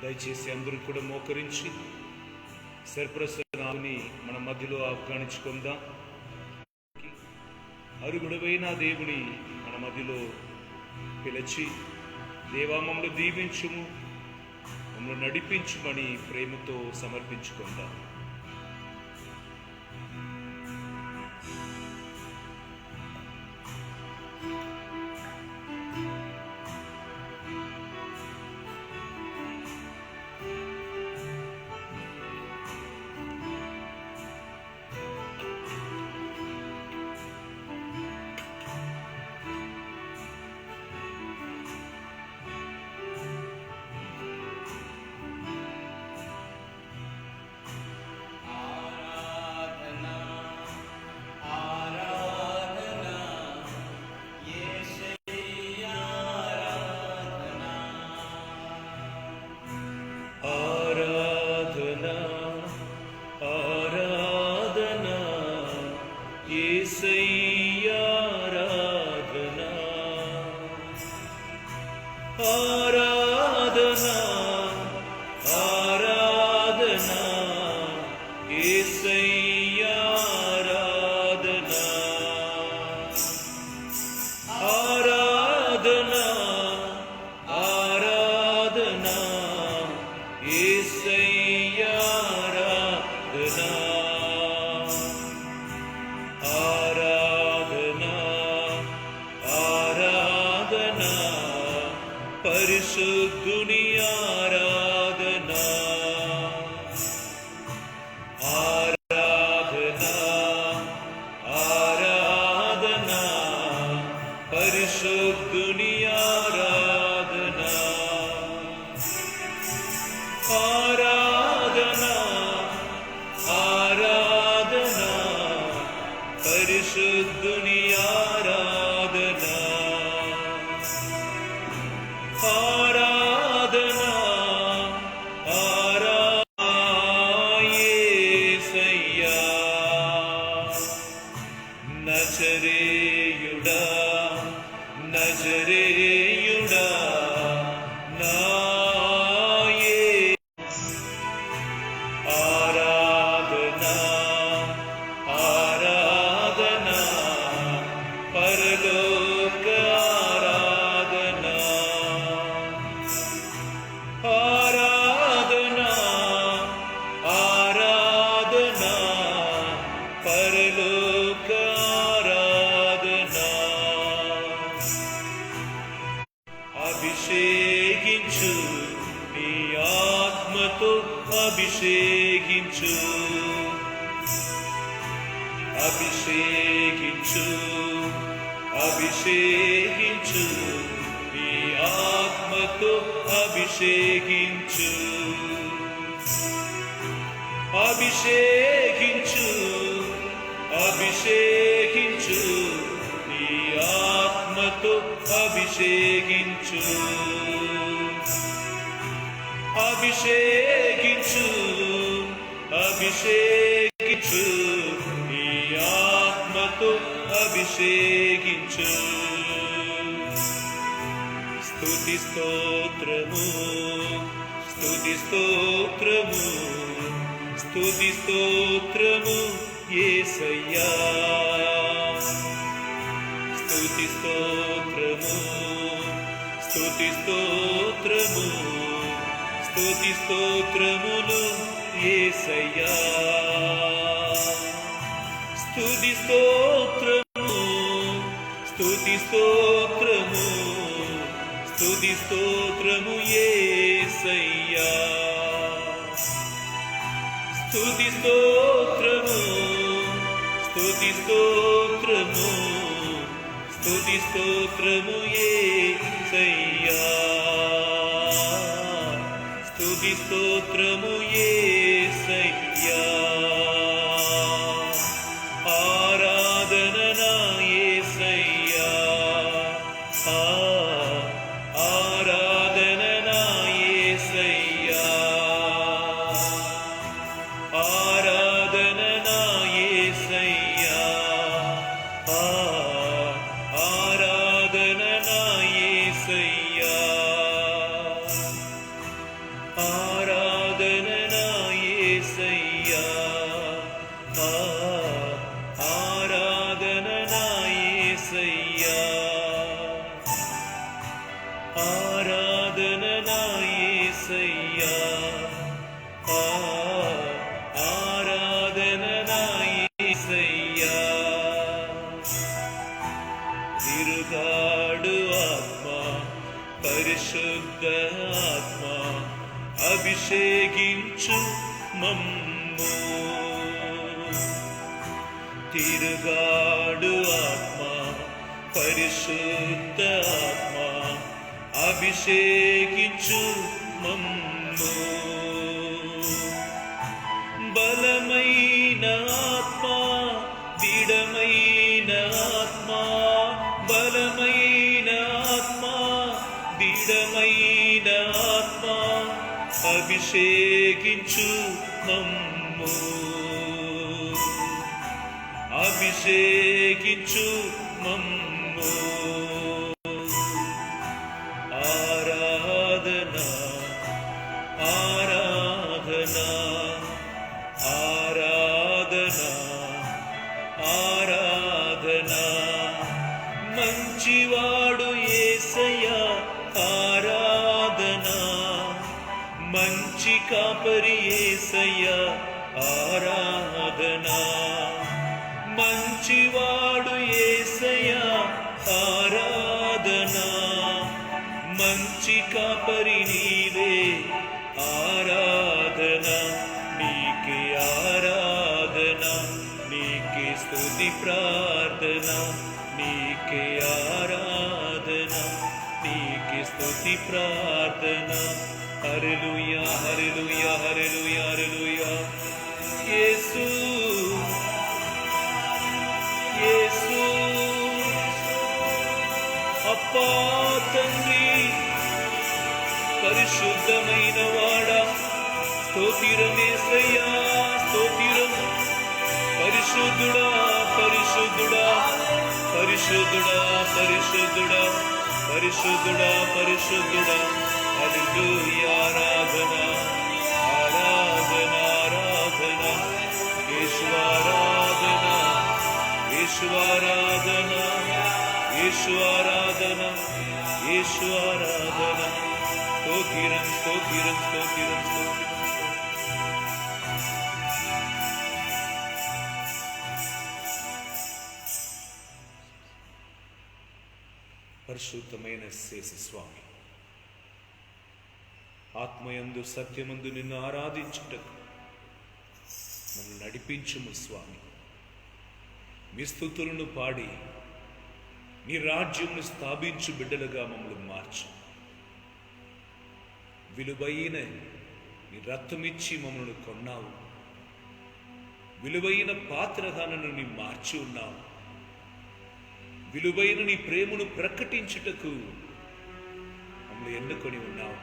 దయచేసి అందరూ కూడా మోకరించి సర్ప్రసనాన్ని మన మధ్యలో ఆహ్వానించుకుందాం. అరుగుడవైన దేవుని మన మధ్యలో పిలిచి, దేవా మమ్మల్ని దీవించుము, మమ్మల్ని నడిపించుమని ప్రేమతో సమర్పించుకుందాం. పరిశుద్ధుని ఆరాధనా, ఆరాధనా, ఆరాధనా, పరిశుద్ధుని ఆరాధనా, ఆరాధనా, ఆరాధనా, పరిశుద్ధుని ఆరాధనా, ఆరాధనా, ఆరాధనా యేసయ్యా. నజరేయుడా, నజరేయుడా, నా ఆరాధనా, ఆరాధనా, పరలోక ఆరాధనా, ఆరాధనా, ఆరాధనా, పరలోక ఆరాధనా. అభిషేకించు నీ ఆత్మతో, అభిషేకించు, అభిషేకించు, అభిషేకించు, నీ ఆత్మతో అభిషేకించు, అభిషేకించు, అభిషేకించు, నీ ఆత్మతో అభిషేకించు, అభిషేకించు, అభిషేకించు, నీ ఆత్మతో అభిషేకించు. స్తుతి స్తోత్రము, స్తుతి స్తోత్రము, స్తుతి స్తోత్రము యేసయ్యా. స్తుతి స్తోత్రము, స్తుతి స్తోత్రము, స్తుతి స్తోత్రములు యేసయ్యా. స్తుతి స్తోత్రము, స్తుతి స్తోత్రము, స్తుతి స్తోత్రము యేసయ్యా. స్తుతి స్తోత్రము, స్తుతి స్తోత్రము, స్తుతి స్తోత్రము యేసయ్యా. స్తుతి స్తోత్రము యేసయ్యా. ఆరాధన నా యేసయ్యా, ఆరాధన నా యేసయ్యా, ఆరాధన నా యేసయ్యా, ఆరాధన నా యేసయ్యా, యేసయ్యా, ఆరాధన నా యేసయ్యా. తిరుగాడు ఆత్మ, పరిశుద్ధ ఆత్మ, అభిషేకించు మమ్ము. తిరుగాడు ఆత్మ, పరిశుద్ధ ఆత్మ, అభిషేకించు మమ్ము. బలమైన ఆత్మ, దృఢమైన ఆత్మ, బలమైన ఆత్మ, దృఢమైన ఆత్మ, అభిషేకించు మమ్ము. అభిషేకించు మమ్ము. ఆరాధన, ఆరాధన, ఆరాధన, ఆరాధన. మంచివాడు యేసయ్యా, ఆరాధన. మంచి కాపరి యేసయ్యా, ఆరాధన. మంచివాడు యేసయ్యా, ఆరాధన. మంచి కాపరి నీవే, ఆరాధన. నీకే ఆరాధన, నీకే స్తుతి ప్రార్థన. నీకే ఆరాధన, నీకే స్తుతి ప్రార్థన. హల్లెలూయా, హల్లెలూయా, హల్లెలూయా, హల్లెలూయా. యేసు, యేసు, అప్పా తండ్రి, పరిశుద్ధమైన వాడా, స్తోత్రం యేసయ్యా, స్తోత్రం. పరిశుద్ధుడా, పరిశుద్ధుడా, పరిశుద్ధుడా, పరిశుద్ధుడా, పరిశుద్ధుడా, పరిశుద్ధుడా. హల్లెలూయా. ఆరాధన, ఆరాధన, ఆరాధన. యేసు ఆరాధన, యేసు ఆరాధన, యేసు ఆరాధన, యేసు ఆరాధన. స్తోత్రం, స్తోత్రం, స్తోత్రం, స్తోత్రం. పరిశుద్ధమైన యేసు స్వామి, ఆత్మయందు సత్యమందు నిన్ను ఆరాధించుటకు నన్ను నడిపించుము స్వామి. మీ స్తుతులను పాడి నీ రాజ్యమును స్థాపించు బిడ్డలుగా మమ్మల్ని మార్చు. విలువైన నీ రక్తమిచ్చి మమ్మల్ని కొన్నావు. విలువైన పాత్రగా నన్ను నీ మార్చి ఉన్నావు. విలువైన నీ ప్రేమను ప్రకటించుటకు మమ్మల్ని ఎన్నుకొని ఉన్నావు.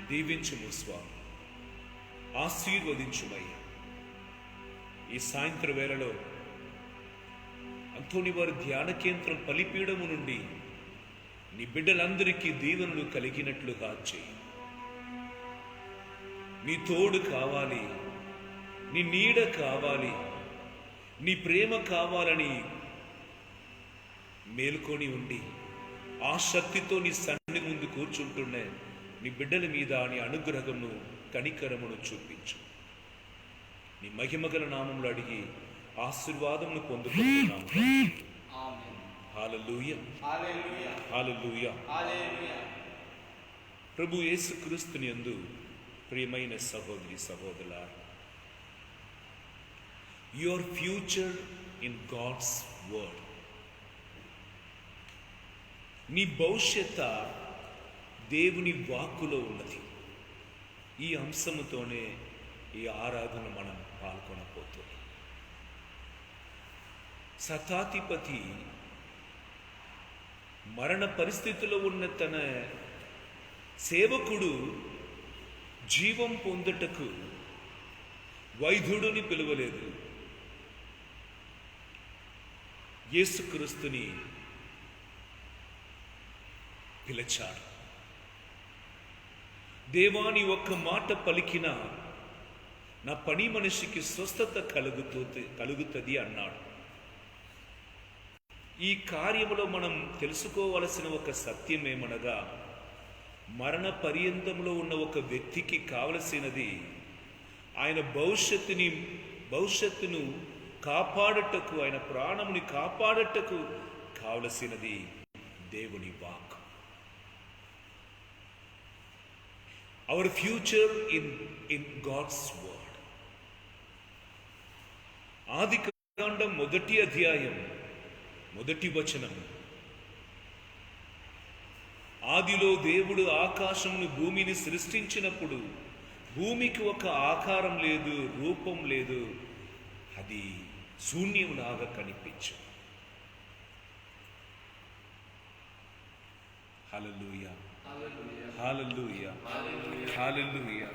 దీవించుము స్వామి, ఆశీర్వదించుమయ్యా. ఈ సాయంత్రం వేళలో అంతోని వారి ధ్యాన కేంద్రం బలిపీఠము నుండి నీ బిడ్డలందరికీ దీవెనలు కలిగినట్లుగా చేయి. నీ తోడు కావాలి, నీ నీడ కావాలి, నీ ప్రేమ కావాలని మేల్కొని ఉండి ఆ శక్తితో నీ సన్నిధి ముందు కూర్చుంటున్న నీ బిడ్డల మీద నీ అనుగ్రహమును, కనికరమును చూపించు. నీ మహిమగల నామములు అడిగి ఆశీర్వాదమును పొందుకుంటున్నాము. హల్లెలూయా, హల్లెలూయా. ప్రభు యేసుక్రీస్తుని యందు ప్రియమైన సహోదరి సహోదరులారా, your future in God's word. నీ భవిష్యత్త దేవుని వాక్కులో ఉన్నది. ఈ అంశముతోనే ఈ ఆరాధన మనం పాల్గొనబోతున్నాం. శతాధిపతి మరణ పరిస్థితిలో ఉన్న తన సేవకుడు జీవం పొందుటకు వైద్యుడిని పిలువలేదు. యేసుక్రీస్తుని పిలిచాడు. దేవాని ఒక్క మాట పలికిన నా పని మనిషికి స్వస్థత కలుగుతుంది అన్నాడు. ఈ కార్యములో మనం తెలుసుకోవలసిన ఒక సత్యం ఏమనగా, మరణ పర్యంతంలో ఉన్న ఒక వ్యక్తికి కావలసినది ఆయన భవిష్యత్తును కాపాడటకు, ఆయన ప్రాణముని కాపాడటకు కావలసినది దేవుని వాక్. Our future in God's word. ఆదికాండం 1వ అధ్యాయం 1వ వచనం. ఆదిలో దేవుడు ఆకాశమును భూమిని సృష్టించినప్పుడు భూమికి ఒక ఆకారం లేదు, రూపం లేదు, అది శూన్యంలాగా కనిపించు. హల్లెలూయా, హల్లెలూయా, హల్లెలూయా.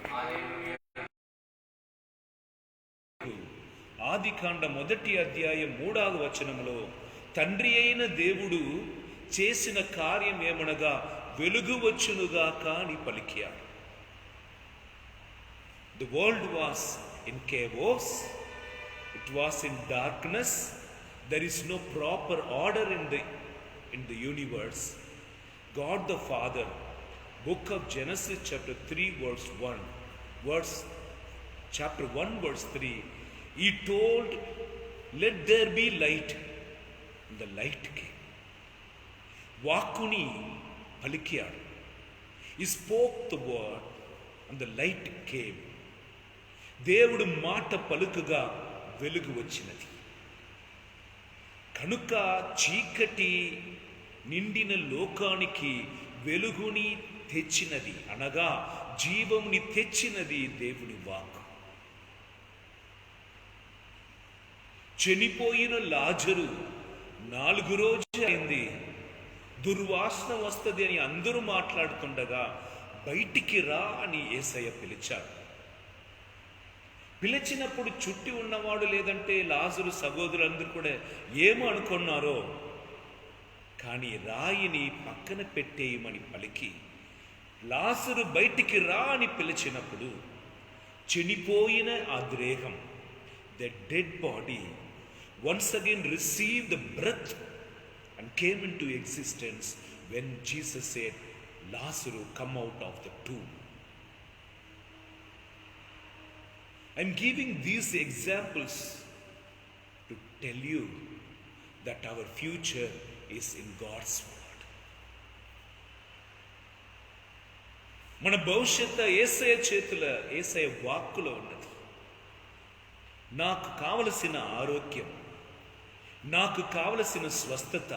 ఆదికాండం 1వ అధ్యాయం 3వ వచనంలో తండ్రి అయిన దేవుడు చేసిన కార్యం ఏమనగా వెలుగు వచ్చునుగాక అని పలికాడు. The world was in chaos, it was in darkness, there is no proper order in the universe. God the Father, book of Genesis chapter 3 verse 1, chapter 1 verse 3, he told, let there be light, and the light came. వాక్కుని పలికాడు. He spoke the word and the light came. దేవుడు మాట పలుకగా వెలుగు వచ్చినది. కనుక చీకటి నిండిన లోకానికి వెలుగుని తెచ్చినది, అనగా జీవముని తెచ్చినది దేవుని వాక్కు. చనిపోయిన లాజరు 4 రోజులు అయింది, దుర్వాసన వస్తుంది అని అందరూ మాట్లాడుతుండగా బయటికి రా అని యేసయ్య పిలిచాడు. పిలిచినప్పుడు చుట్టి ఉన్నవాడు లేదంటే లాజరు సహోదరులందరూ కూడా ఏమో అనుకున్నారో, కానీ రాయిని పక్కన పెట్టేయమని పలికి లాజరు బయటికి రా అని పిలిచినప్పుడు చనిపోయిన ఆ దేహం, the dead body once again receive the breath and came into existence when Jesus said, Lazarus, come out of the tomb. I'm giving these examples to tell you that our future is in God's word. మన భవిష్యత్తు యేసయ్య చేతుల, యేసయ్య వాక్కులో ఉన్నది. నాకు కావలసిన ఆరోగ్యం, నాకు కావలసిన స్వస్థత,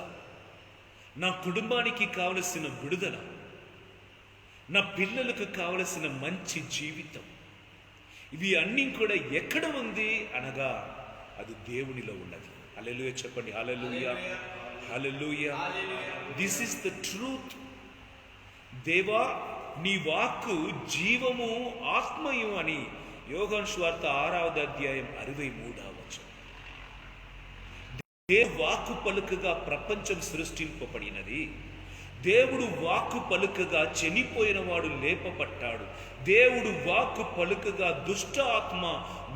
నా కుటుంబానికి కావలసిన విడుదల, నా పిల్లలకు కావలసిన మంచి జీవితం, ఇవి అన్నీ కూడా ఎక్కడ ఉంది అనగా అది దేవునిలో ఉన్నది. హల్లెలూయా చెప్పండి. Hallelujah, hallelujah. This is the truth. దేవా నీ వాక్కు జీవము ఆత్మయు అని యోహాను సువార్త 6వ అధ్యాయం 63వ వచనం. దేవుడు వాక్కు పలుకగా ప్రపంచం సృష్టింపబడినది. దేవుడు వాక్కు పలుకగా చనిపోయిన వాడు లేపబడ్డాడు. దేవుడు వాక్కు పలుకగా దుష్ట ఆత్మ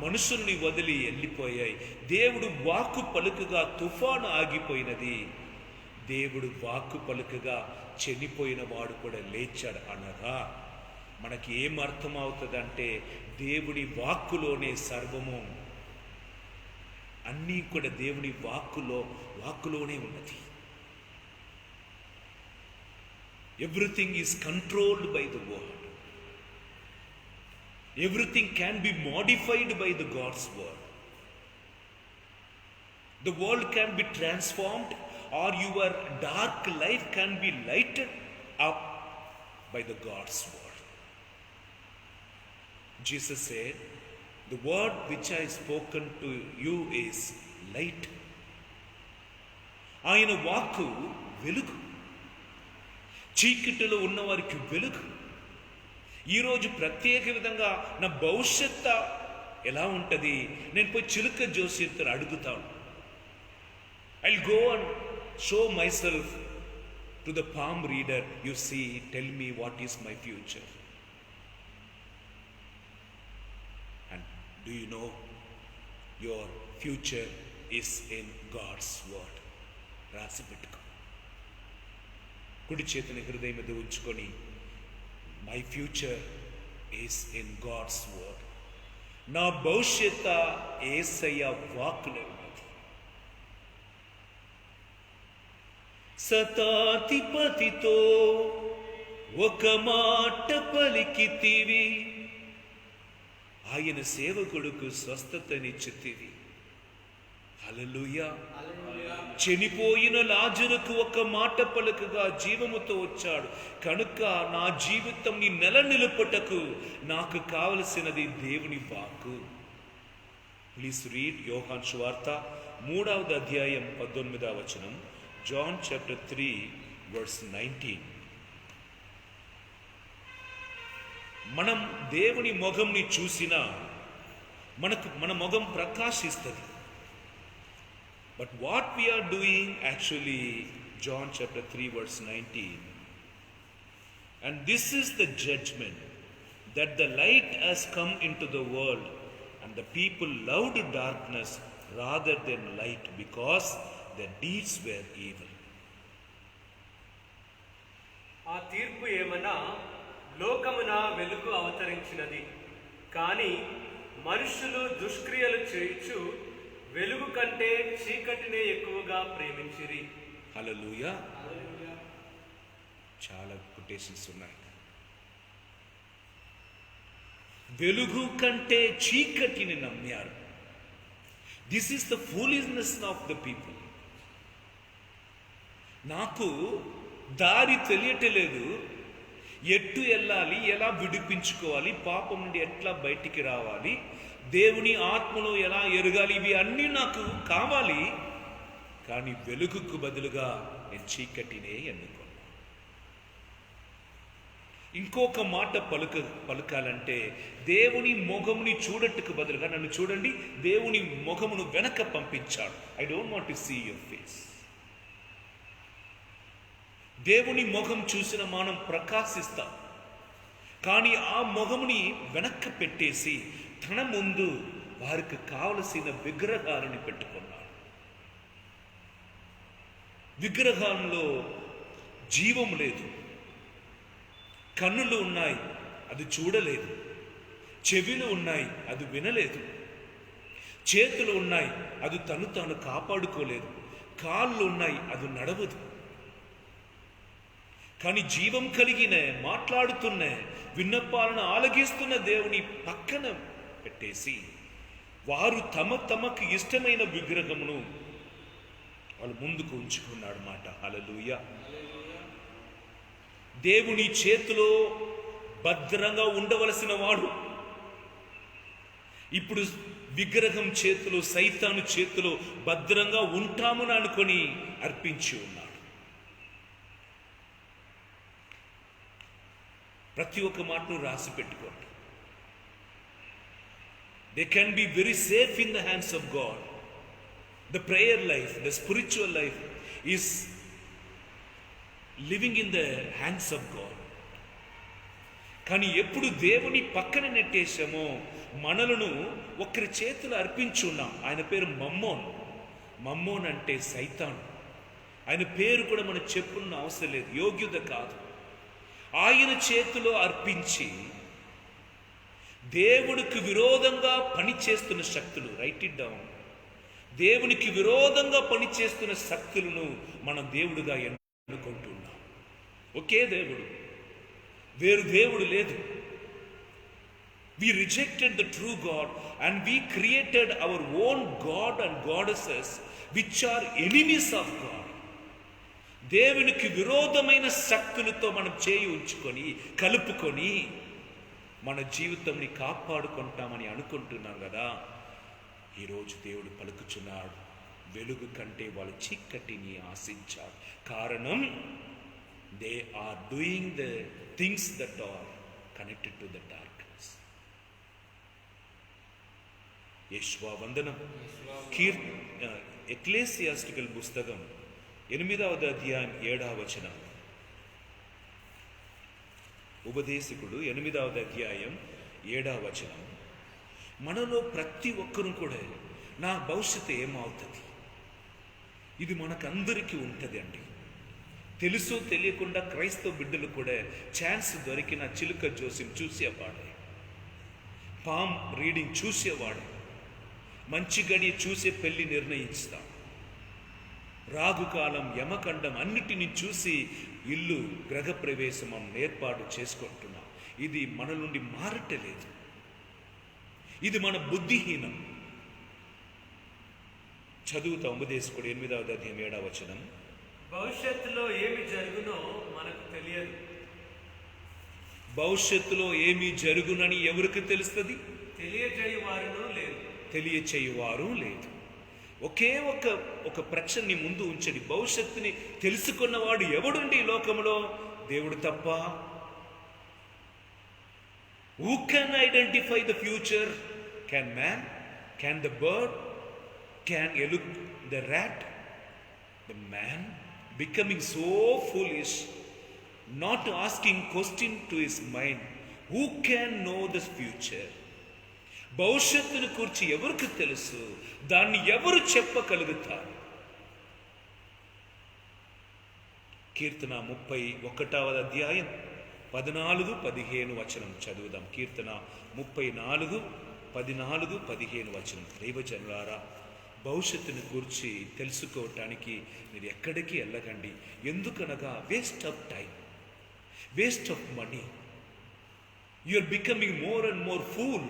మనుషుల్ని వదిలి వెళ్ళిపోయాయి. దేవుడు వాక్కు పలుకగా తుఫాను ఆగిపోయినది. దేవుడు వాక్కు పలుకగా చనిపోయిన వాడు కూడా లేచాడు. అనగా మనకి ఏం అర్థమవుతుందంటే దేవుని వాక్కులోనే సర్వము, అన్నీ కూడా దేవుని వాక్కులోనే ఉన్నది. Everything is controlled by the word. Everything can be modified by the God's word. The world can be transformed or your dark life can be lighted up by the God's word. Jesus said, the word which I spoken to you is light. ఆయన వాక్కు వెలుగు, చీకటిలో ఉన్నవారికి వెలుగు. ఈరోజు ప్రత్యేక విధంగా నా భవిష్యత్తు ఎలా ఉంటుంది, నేను పోయి చిలుక జోస్యంతో అడుగుతాను. I'll go and show myself to the palm reader. You see, tell me what is my future. And do you know your future is in God's word? రాసి పెట్టుకో. కుడి చేతిని హృదయం మీద ఉంచుకొని my future is in God's word. నా భవిష్యత్ యేసయ్య వాక్కులో ఉన్నది. శతాధిపతితో ఒక మాట పలికితివి, ఆయన సేవకుడుకు స్వస్థతనిచ్చితివి. హల్లెలూయా. చనిపోయిన లాజరుకు ఒక మాట పలుకగా జీవముతో వచ్చాడు. కనుక నా జీవితం నీ నిలపటకు నాకు కావలసినది దేవుని వాక్కు. ప్లీజ్ రీడ్ యోహాను సువార్త 3వ అధ్యాయం 19వ వచనం. John chapter 3 verse 19. మనం దేవుని మొగంని చూసినా మన మొగం ప్రకాశిస్తుంది. But what we are doing actually, John chapter 3 verse 19, and this is the judgment, that the light has come into the world, and the people loved darkness rather than light, because their deeds were evil. ఆ తీర్పు ఏమన్నా, లోకమున వెలుగు అవతరించినది, కానీ మనుషులు దుష్క్రియలు చేయుచు వెలుగు కంటే చీకటినే ఎక్కువగా ప్రేమించిరి. హల్లెలూయా. చాలా కొటేషన్స్ ఉన్నాయి. వెలుగు కంటే చీకటిని నమ్మారు. This is the foolishness of the people. నాకు దారి తెలియటలేదు, ఎట్టు వెళ్ళాలి, ఎలా విడిపించుకోవాలి, పాపం నుండి ఎట్లా బయటికి రావాలి, దేవుని ఆత్మలో ఎలా ఎరగాలి, ఇవి అన్నీ నాకు కావాలి. కానీ వెలుగుకు బదులుగా నేను చీకటినే ఎన్నుకున్నాను. ఇంకొక మాట పలుకాలంటే, దేవుని మొగముని చూడట్టుకు బదులుగా నన్ను చూడండి, దేవుని మొగమును వెనక పంపించాడు. I don't want to see your face. దేవుని మొగం చూసిన మనం ప్రకాశిస్తాం. కానీ ఆ మొగముని వెనక్కి పెట్టేసి తన ముందు వారికి కావలసిన విగ్రహాలను పెట్టుకున్నాడు. విగ్రహాల్లో జీవం లేదు. కన్నులు ఉన్నాయి, అది చూడలేదు. చెవిలు ఉన్నాయి, అది వినలేదు. చేతులు ఉన్నాయి, అది తను తాను కాపాడుకోలేదు. కాళ్ళు ఉన్నాయి, అది నడవదు. కానీ జీవం కలిగిన, మాట్లాడుతున్న, విన్నపాలను ఆలగిస్తున్న దేవుని పక్కన పెట్టేసి వారు తమకు ఇష్టమైన విగ్రహమును వాళ్ళు ముందుకు ఉంచుకున్నాడు మాట. హల్లెలూయా. దేవుని చేతిలో భద్రంగా ఉండవలసిన వాడు ఇప్పుడు విగ్రహం చేతిలో, సైతాను చేతిలో భద్రంగా ఉంటామని అనుకొని అర్పించి ఉన్నాడు. ప్రతి ఒక్క మాటను రాసి పెట్టుకోండి. They can be very safe in the hands of God. The prayer life, the spiritual life is living in the hands of God. కానీ ఎప్పుడు దేవుని పక్కన నెట్టేశామో మనలను ఒకరి చేతులు అర్పించున్నాం. ఆయన పేరు మమ్మోన్. మమ్మోన్ అంటే సైతాను. ఆయన పేరు కూడా మనం చెప్పున్న అవసరం లేదు, యోగ్యత కాదు. ఆయన చేతిలో అర్పించి దేవుడికి విరోధంగా పనిచేస్తున్న శక్తులు, రైట్ ఇట్ డౌన్, దేవునికి విరోధంగా పనిచేస్తున్న శక్తులను మనం దేవుడుగా ఎన్నుకుంటున్నాం. ఒకే దేవుడు, వేరు దేవుడు లేదు. We rejected the true God and we created our own God and goddesses which are enemies of God. దేవునికి విరోధమైన శక్తులతో మనం చేయి ఉంచుకొని కలుపుకొని మన జీవితంని కాపాడుకుంటామని అనుకుంటున్నాం కదా. ఈరోజు దేవుడు పలుకుచున్నాడు, వెలుగు కంటే వాళ్ళు చీకటిని ఆశించారు. కారణం, they are doing the things that are connected to the darkness. Yeshua వందనం. ఎక్లేసియాస్టికల్ పుస్తకం 8వ అధ్యాయం 7వ వచనం. ఉపదేశకుడు 8వ అధ్యాయం 7వ వచనం. మనలో ప్రతి ఒక్కరూ కూడా నా భవిష్యత్తు ఏమవుతుంది, ఇది మనకందరికీ ఉంటుంది అండి. తెలుసో తెలియకుండా క్రైస్తవ బిడ్డలు కూడా ఛాన్స్ దొరికిన చిలుక జోస్యం చూసేవాడే, పామ్ రీడింగ్ చూసేవాడు, మంచి గడియ చూసే పెళ్లి నిర్ణయిస్తాం, రాగుకాలం యమకండం అన్నిటినీ చూసి ఇల్లు గృహప్రవేశం ఏర్పాటు చేసుకుంటున్నాం. ఇది మన నుండి మారటలేదు, ఇది మన బుద్ధిహీనం. చదువుతా ఉపదేశకుడు 8వ అధ్యాయం 7వ వచనం. భవిష్యత్తులో ఏమి జరుగునో మనకు తెలియదు. భవిష్యత్తులో ఏమి జరుగునని ఎవరికి తెలుస్తుంది? తెలియచేయువారు లేదు. ఒకే ఒక ప్రశ్నని ముందు ఉంచండి. భవిష్యత్తుని తెలుసుకున్నవాడు ఎవడుండి ఈ లోకంలో? దేవుడు తప్ప. Who can identify the future? Can man? Can the bird? Can the rat? The man becoming so foolish, not asking question to his mind. Who can know the future? భవిష్యత్తును గురించి ఎవరికి తెలుసు? దాన్ని ఎవరు చెప్పగలుగుతారు? కీర్తన 31వ అధ్యాయం 14-15 వచనం చదువుదాం. కీర్తన 34, 14, 15 వచనం. దైవజనులారా, భవిష్యత్తుని గురించి తెలుసుకోవటానికి మీరు ఎక్కడికి వెళ్ళకండి. ఎందుకనగా waste of time, waste of money. You are becoming more and more fool.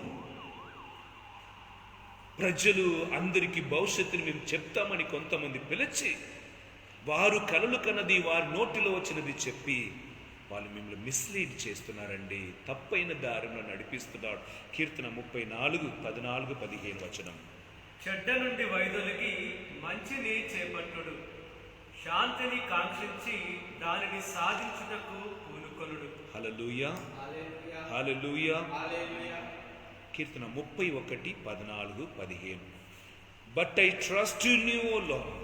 ప్రజలు అందరికీ భవిష్యత్తుని మేము చెప్తామని కొంతమంది పిలిచి, వారు కలలు కన్నది వారి నోటిలో వచ్చినది చెప్పి వాళ్ళు మిమ్మల్ని మిస్లీడ్ చేస్తున్నారండి, తప్పైన దారిలో నడిపిస్తున్నాడు. కీర్తన 34, 14, 15 వచనం. చెడ్డ నుండి వైదొలిగి మంచిని చేపట్టుడు, శాంతిని కాంక్షించి దానిని సాధించుటకు పూనుకొనుడు. హల్లెలూయా, హల్లెలూయా. కీర్తన 31, 14, 15. But I trust in you, O Lord.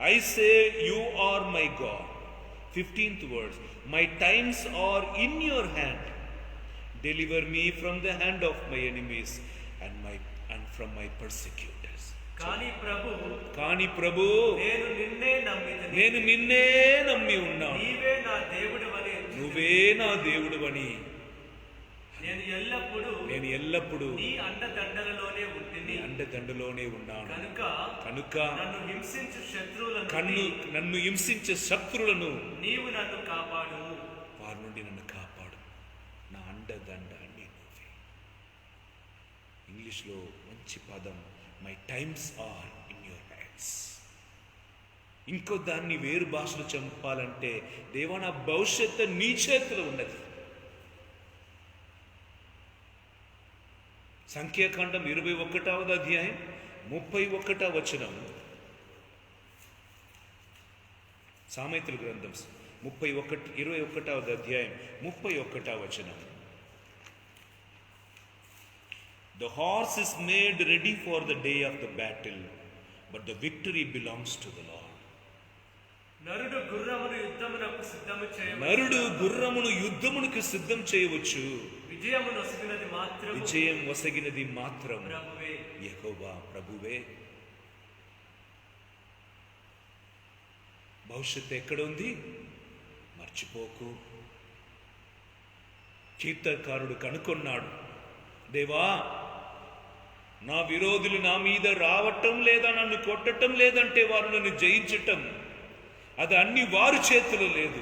I say you are my God. 15th verse. My times are in your hand. Deliver me from the hand of my enemies and from my persecutors. కానీ ప్రభు నేను నిన్నే నమ్మి ఉన్నాను. నువ్వే నా దేవుడవని నేను ఎల్లప్పుడూ నీ అండదండలోనే ఉన్నాను. కనుక నన్ను హింసించే శత్రువులను నీవు నన్ను కాపాడు, వారి నుండి నన్ను కాపాడు. నా అండదండ అన్ని నువ్వే. ఇంగ్లీష్లో మంచి పదం, my times are in your hands. ఇంకో దాన్ని వేరు భాషలో చెప్పాలంటే, దేవా నా భవిష్యత్తు నీ చేతిలో ఉన్నది. సంఖ్యాకాండం 21వ అధ్యాయం 31వ వచనం. సామెతల గ్రంథం 21వ అధ్యాయం 31వ వచనం. The horse is made ready for the day of the battle, but the victory belongs to the Lord. నరుడు గుర్రమును యుద్ధమునకు సిద్ధం చేయవచ్చు, విజయం వసగినది మాత్రం యెహోవా ప్రభువే. భవిష్యత్తు ఎక్కడ ఉంది? మర్చిపోకు. కీర్తనకారుడు కనుకొన్నాడు, దేవా నా విరోధులు నా మీద రావటం లేదా, నన్ను కొట్టటం లేదంటే వారు నన్ను జయించటం, అది అన్ని వారి చేతిలో లేదు.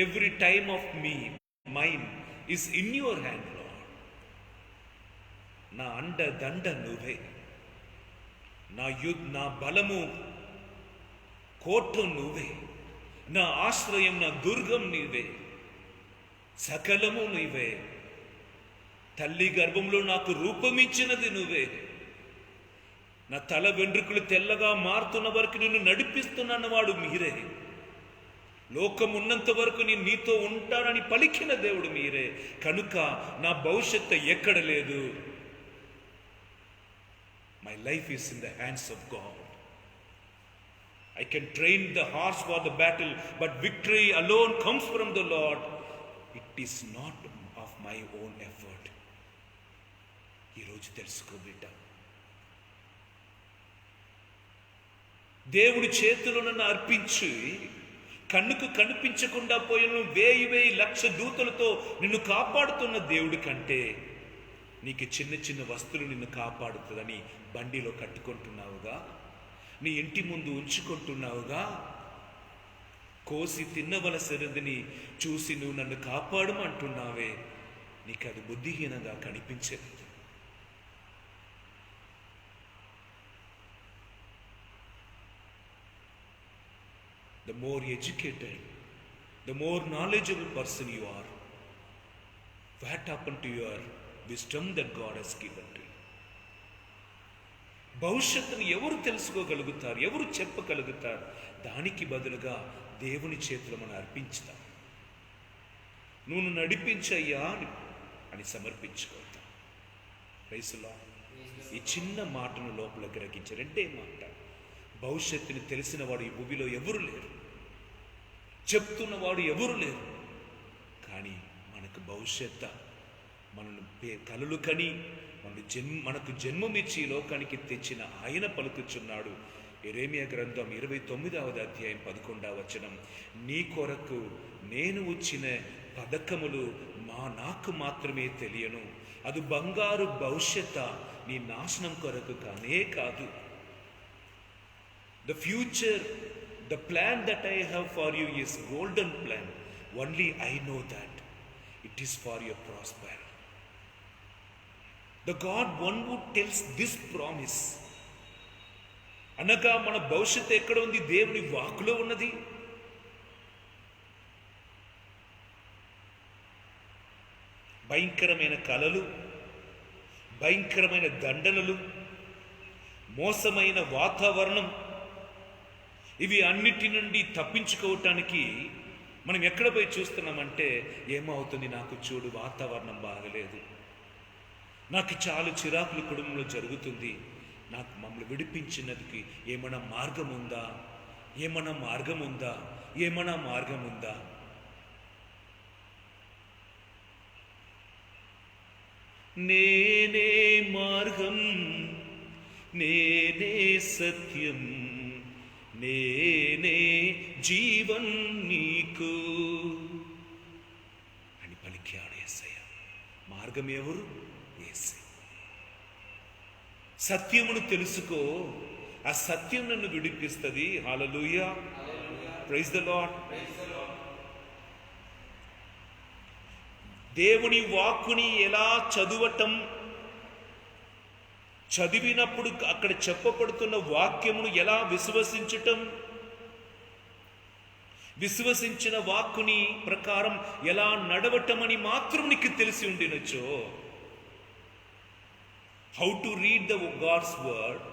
Every time of mine is in your hand, Lord. నా అండదండ నువ్వే, నా బలము కోట నువ్వే, నా ఆశ్రయం, నా దుర్గం నీవే, సకలము నీవే. తల్లి గర్భంలో నాకు రూపమిచ్చినది నువ్వే. నా తల వెంట్రుకలు తెల్లగా మారుతున్న వరకు నిన్ను నడిపిస్తున్నవాడు మీరే. లోకం ఉన్నంత వరకు నేను నీతో ఉంటానని పలికిన దేవుడు మీరే. కనుక నా భవిష్యత్తు ఎక్కడ లేదు. My life is in the hands of God. I can train the horse for the battle, but victory alone comes from the lord. It is not of my own effort. ఈరోజు తెలుసుకో బిడ్డ, దేవుడి చేతిలో నన్ను అర్పించి కన్నుకు కనిపించకుండా పోయిన 1000 లక్ష దూతలతో నిన్ను కాపాడుతున్న దేవుడి కంటే నీకు చిన్న చిన్న వస్తువులు నిన్ను కాపాడుతుందని బండిలో కట్టుకుంటున్నావుగా, నీ ఇంటి ముందు ఉంచుకుంటున్నావుగా. కోసి తిన్నవలసినదిని చూసి నువ్వు నన్ను కాపాడమంటున్నావే, నీకు అది బుద్ధిహీనంగా కనిపించలేదు. The more educated, the more knowledgeable person you are, what happened to your wisdom that God has given to you? భవిష్యత్తును ఎవరు తెలుసుకోగలుగుతారు, ఎవరు చెప్పగలుగుతారు? దానికి బదులుగా దేవుని చేతిలో మనం అర్పించుతాం. నువ్వు నడిపించయ్యా అని సమర్పించుకోతాం. Praise the lord. ఈ చిన్న మాటను లోపల గ్రహించి రెండే మాట. భవిష్యత్తుని తెలిసిన వాడు ఈ భూమిలో ఎవరు లేరు, చెప్తున్నవాడు ఎవరు లేరు. కానీ మనకు భవిష్యత్తు, మనల్ని కలలు కని మనకు జన్మమిచ్చి లోకానికి తెచ్చిన ఆయన పలుకుచున్నాడు. యెరెమీయా గ్రంథం 29వ అధ్యాయం 11వ వచనం, నీ కొరకు నేను వచ్చిన పథకములు నాకు మాత్రమే తెలియను, అది బంగారు భవిష్యత్తు, నీ నాశనం కొరకు కానే కాదు. The future, the plan that I have for you is golden plan. Only I know that it is for your prosperity. The God one who tells this promise, అనగా మన భవిష్యత్తు ఎక్కడ ఉంది? దేవుని వాక్కులో ఉన్నది. భయంకరమైన కలలు, భయంకరమైన దండనలు, మోసమైన వాతావరణం, ఇవి అన్నిటి నుండి తప్పించుకోవటానికి మనం ఎక్కడ పోయి చూస్తున్నామంటే, ఏమవుతుంది, నాకు చూడు వాతావరణం బాగలేదు, నాకు చాలా చిరాకులు కుటుంబంలో జరుగుతుంది, నాకు మమ్మల్ని విడిపించినదికి ఏమైనా మార్గం ఉందా, ఏమైనా మార్గం ఉందా, ఏమైనా మార్గం ఉందా? నేనే మార్గం, నేనే సత్యం, నేనే జీవన్ నీకు అని పలికాడు యేసయ్య. మార్గం ఎవరు? యేసయ్య. సత్యమును తెలుసుకో, ఆ సత్యం నన్ను విడిపిస్తుంది. హల్లెలూయా, ప్రైజ్ ద లార్డ్. దేవుని వాక్కుని ఎలా చదవటం, చదివినప్పుడు అక్కడ చెప్పబడుతున్న వాక్యమును ఎలా విశ్వసించటం, విశ్వసించిన వాక్కుని ప్రకారం ఎలా నడవటం అని మాత్రం నీకు తెలిసి ఉండినచో, how to read the God's word,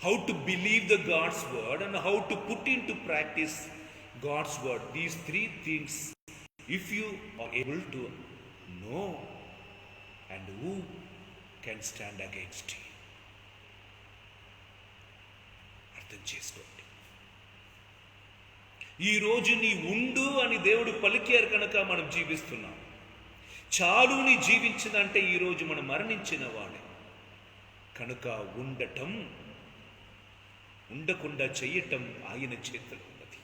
how to believe the God's word and how to put in to practice God's word, these 3 things if you are able to know, and who can stand against you? అర్థం చేసుకోండి. ఈరోజు నీ ఉండు అని దేవుడు పలికారు కనుక మనం జీవిస్తున్నాం. చాలు నీ జీవించిందంటే ఈరోజు మనం మరణించిన వాడే కనుక ఉండటం, ఉండకుండా చెయ్యటం ఆయన చేతిలో ఉన్నది.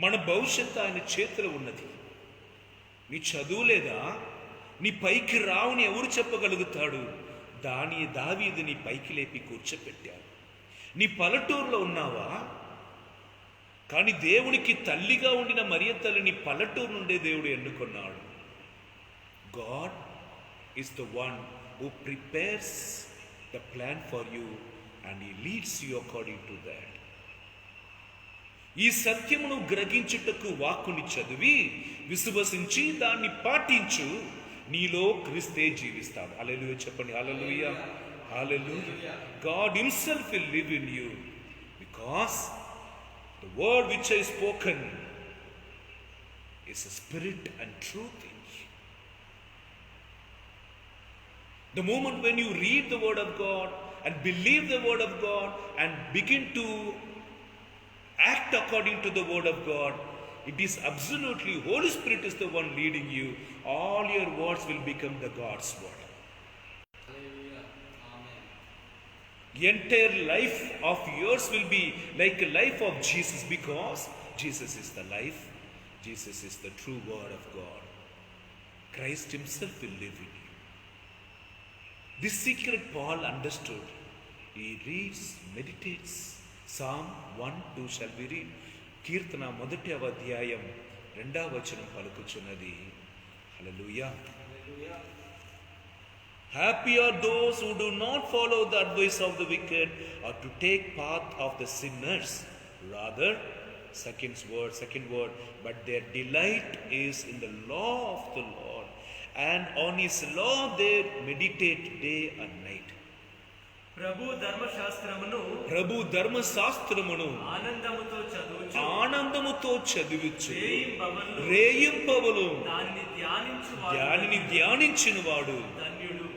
మన భవిష్యత్తు ఆయన చేతిలో ఉన్నది. నీ చదువు లేదా, నీ పైకి రావుని ఎవరు చెప్పగలుగుతాడు? దావీదు నీ పైకి లేపి కూర్చోపెట్టాడు. నీ పల్లెటూరులో ఉన్నావా? కానీ దేవునికి తల్లిగా ఉండిన మరియ తల్లిని పల్లెటూరు నుండే దేవుడు ఎన్నుకున్నాడు. God is the one who prepares the plan for you and he leads you according to that. ఈ సత్యమును గ్రహించుటకు వాక్కుని చదివి విశ్వసించి దాన్ని పాటించు, నీలో క్రీస్తే జీవిస్తాడు. హల్లెలూయా చెప్పండి. Hallelujah, hallelujah. God himself will live in you because the word which I spoken is a spirit and truth in you. The moment when you read the word of God and believe the word of God and begin to act according to the word of God, it is absolutely Holy Spirit is the one leading you. All your words will become the God's word. Entire life of yours will be like a life of Jesus, because Jesus is the life. Jesus is the true word of God. Christ himself will live in you. This secret Paul understood. He reads, meditates. Psalm 1:2 shall we read? కీర్తన 1వ అధ్యాయం 2వ వచనం పలుకుచున్నది. హల్లెలూయా. Happy are those who do not follow the advice of the wicked, or to take path of the sinners. Rather, second word, but their delight is in the law of the Lord, and on his law they meditate day and night. ప్రభు ధర్మశాస్త్రమును ఆనందముతో చదువుచు రేయింపవలు దానిని ధ్యానించిన వాడు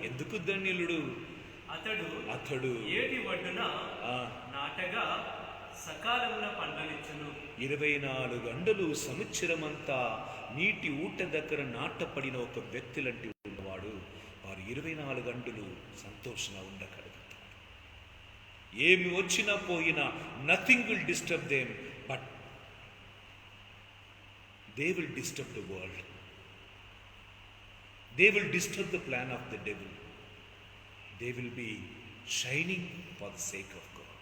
ఎందుకు ధన్యులుడు. అతడు ఏటి ఒడ్డున నాటగా సకాలమున పంటలిచ్చును. 24 గంటలు సంవత్సరమంతా నీటి ఊట దగ్గర నాటపడిన ఒక వ్యక్తి లాంటి ఉన్నవాడు. వారు 24 గంటలు సంతోషంగా ఉండగలుగుతారు. ఏమి వచ్చినా పోయినా nothing will disturb them, but they will disturb the world. They will disturb the plan of the devil. They will be shining for the sake of God.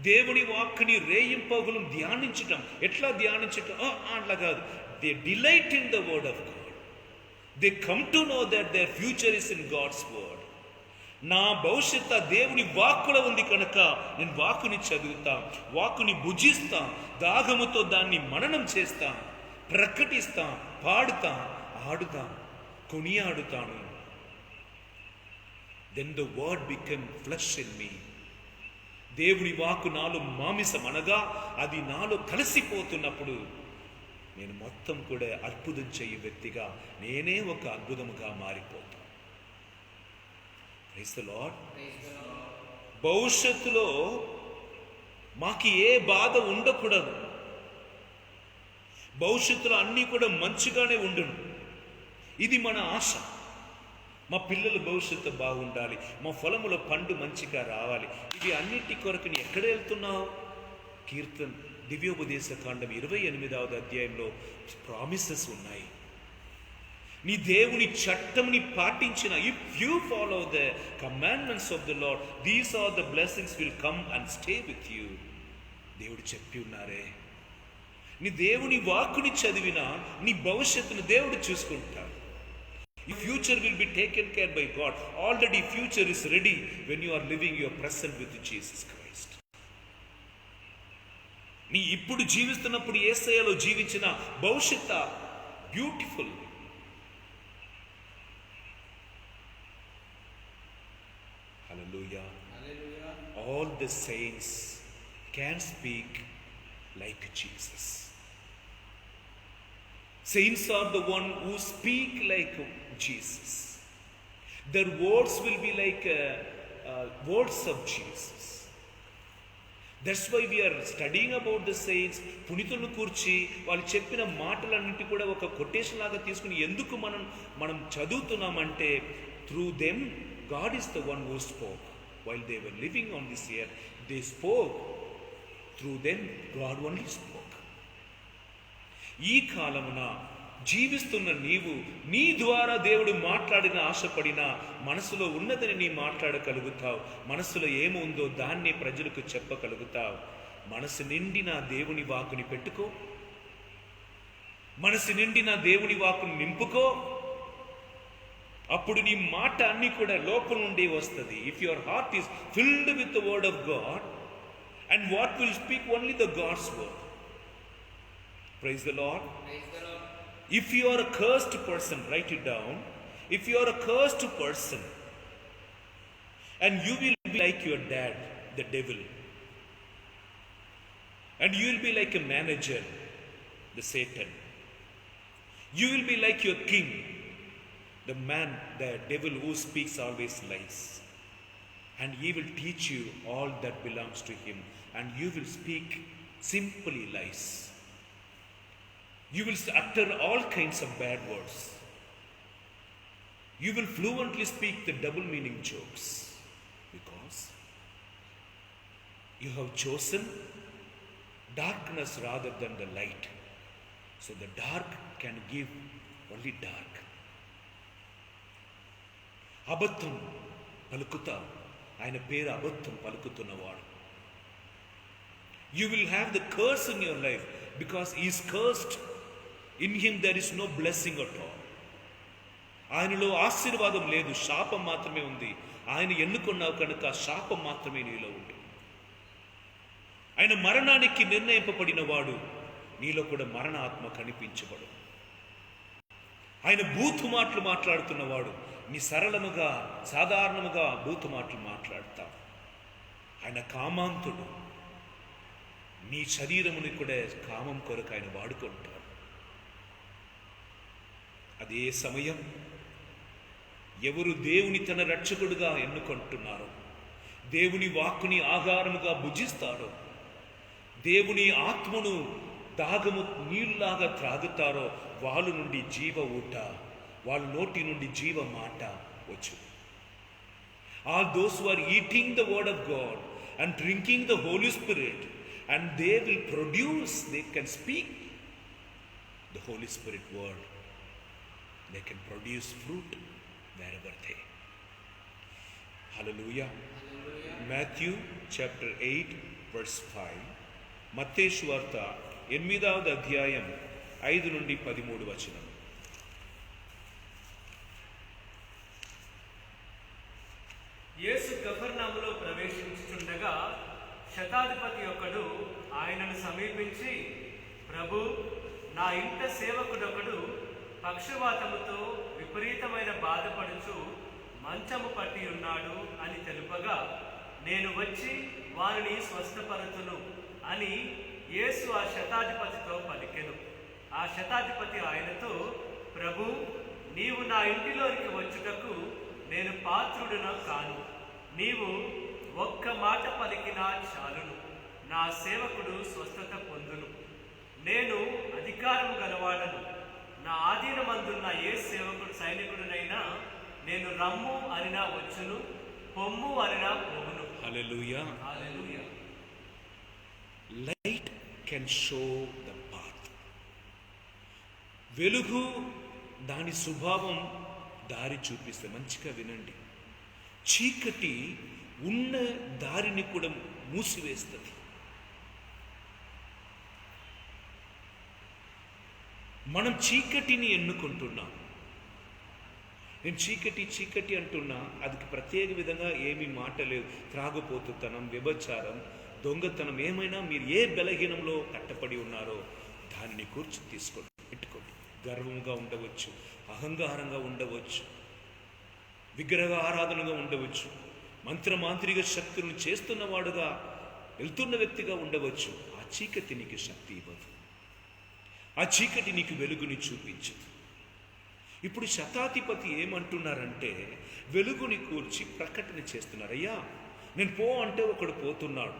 దేవుని వాక్కుని రేయింపగులు ధ్యానించటం. ఎట్లా ధ్యానించటం? అట్లా కాదు. They delight in the word of God. They come to know that their future is in God's word. నా భవిష్యత్తు దేవుని వాక్కులో ఉంది కనుక నేను వాక్కుని చదువుతా, వాక్కుని భుజిస్తా, దాగముతో దాన్ని మననం చేస్తా, ప్రకటిస్తా, పాడుతా, ఆడుతా, కొనియాడుతాను. Then the word become flesh in me. దేవుని వాక్కు నాలో మాంసం అనగా అది నాలో కలిసిపోతున్నప్పుడు నేను మొత్తం కూడా అద్భుతం చేయు వ్యక్తిగా, నేనే ఒక అద్భుతముగా మారిపోతాను. Praise the Lord. భవిష్యత్తులో మాకు ఏ బాధ ఉండకూడదు. భవిష్యత్తులో అన్నీ కూడా మంచిగానే ఉండును. ఇది మన ఆశ. మా పిల్లల భవిష్యత్తు బాగుండాలి, మా పొలముల పండు మంచిగా రావాలి. ఇవి అన్నిటి కొరకు నీ ఎక్కడ వెళ్తున్నావు? కీర్తన్ దివ్యోపదేశ కాండం 28వ అధ్యాయంలో ప్రామిసెస్ ఉన్నాయి. నీ దేవుని చట్టంని పాటించిన, if you follow the commandments of the Lord, these are the blessings will come and stay with you. దేవుడు చెప్పి ఉన్నారే. నీ దేవుని వాక్కుని చదివినా నీ భవిష్యత్తును దేవుడు చూసుకుంటాడు. Your future will be taken care by God. Already future is ready when you are living your present with Jesus Christ. నీ ఇప్పుడు జీవిస్తున్నప్పుడు యేసయ్యలో జీవించిన భవిష్యత్తు beautiful. Hallelujah. All the saints can speak like Jesus. Saints are the one who speak like Jesus. Their words will be like words of Jesus. That's why we are studying about the saints. పునీతులను కూర్చి వాళ్ళు చెప్పిన మాటలన్నింటి కూడా ఒక quotation లాగా తీసుకుని ఎందుకు మనం చదువుతున్నామంటే, through them God is the one who spoke. While they were living on this earth, they spoke. Through them God only spoke. ఈ కాలమున జీవిస్తున్న నీవు నీ ద్వారా దేవుడు మాట్లాడిన ఆశపడిన మనసులో ఉన్నదని నీ మాట్లాడగలుగుతావు. మనసులో ఏముందో దాన్ని ప్రజలకు చెప్పగలుగుతావు. మనసు నిండిన దేవుని వాక్కుని పెట్టుకో. మనసు నిండిన దేవుని వాక్కుని నింపుకో. అప్పుడు నీ మాట అన్ని కూడా లోపల నుండి వస్తుంది. If your heart is filled with the word of God, and what will speak only the God's word. Praise the Lord. Praise the Lord. If you are a cursed person, write it down. If you are a cursed person, and you will be like your dad, the devil, and you will be like a manager, the Satan. You will be like your king, the man, the devil who speaks always lies. And he will teach you all that belongs to him, and you will speak simply lies. You will utter all kinds of bad words. You will fluently speak the double meaning jokes, because You have chosen darkness rather than the light. So the dark can give only dark. అబద్ధం పలుకుతా, ఆయన పేరు అబద్ధం పలుకుతున్నవాడు. You will have the curse in your life because he is cursed. In him there is no blessing at all. ఆయనలో ఆశీర్వాదం లేదు, శాపం మాత్రమే ఉంది. ఆయన ఎన్నుకున్నావు కనుక శాపం మాత్రమే నీలో ఉంది. ఆయన మరణానికి నిర్ణయింపబడిన వాడు, నీలో కూడా మరణ ఆత్మ కనిపించబడు. ఆయన బూతు మాటలు మాట్లాడుతున్నవాడు, నీ సరళముగా సాధారణముగా బూతు మాటలు మాట్లాడతావు. ఆయన కామాంతుడు, నీ శరీరముని కూడా కామం కొరకు ఆయన వాడుకుంటాడు. అదే సమయం ఎవరు దేవుని తన రక్షకుడుగా ఎన్నుకుంటున్నారో, దేవుని వాక్కుని ఆహారముగా భుజిస్తారో, దేవుని ఆత్మను దాగము నీళ్ళలాగా త్రాగుతారో, వాళ్ళ నుండి జీవ ఊట, వాళ్ళ నోటి నుండి జీవ మాట వచ్చు. All those who are eating the word of God and drinking the Holy Spirit, and they will produce, they can speak the Holy Spirit word, they can produce fruit wherever they. Hallelujah. Matthew chapter 8 verse 5. మత్తయి సువార్త 8వ అధ్యాయం 5 నుండి 13 వచనం. యేసు కఫర్నహూములో ప్రవేశించుచుండగా శతాధిపతి ఒకడు ఆయనను సమీపించి, ప్రభు, నా ఇంట సేవకుడొకడు పక్షవాతముతో విపరీతమైన బాధపడుచు మంచము పట్టి ఉన్నాడు అని తెలుపగా, నేను వచ్చి వారిని స్వస్థపరచును అని యేసు ఆ శతాధిపతితో పలికెను. ఆ శతాధిపతి ఆయనతో, ప్రభు, నీవు నా ఇంటిలోనికి వచ్చుటకు నేను పాత్రుడును కాను. నీవు ఒక్క మాట పలికినా చాలును, నా సేవకుడు స్వస్థత పొందును. నేను అధికారం గలవాడను. నా ఆధీనమందున్న ఏ సైనికుడినైనా నేను రమ్ము అనినా వచ్చును, పొమ్ము అనినా పోవును. హల్లెలూయా. హల్లెలూయా. Light can show the path. వెలుగు దాని స్వభావం దారి చూపిస్తే, మంచిగా వినండి, చీకటి ఉన్న దారిని కూడా మూసివేస్తుంది. మనం చీకటిని ఎన్నుకుంటున్నాం. నేను చీకటి అంటున్నా, అది ప్రత్యేక విధంగా ఏమీ మాట లేవు. త్రాగుపోతుతనం, వ్యభిచారం, దొంగతనం, ఏమైనా మీరు ఏ బలహీనంలో కట్టపడి ఉన్నారో దానిని కూర్చి తీసుకోండి, పెట్టుకోండి. గర్వంగా ఉండవచ్చు, అహంకారంగా ఉండవచ్చు, విగ్రహ ఆరాధనగా ఉండవచ్చు, మంత్రమాంత్రిక శక్తులను చేస్తున్నవాడుగా వెళ్తున్న వ్యక్తిగా ఉండవచ్చు. ఆ చీకటి నీకు శక్తి ఇవ్వదు, ఆ చీకటి నీకు వెలుగుని చూపించదు. ఇప్పుడు శతాధిపతి ఏమంటున్నారంటే, వెలుగుని కూర్చి ప్రకటన చేస్తున్నారు. అయ్యా, నేను పో అంటే ఒకడు పోతున్నాడు,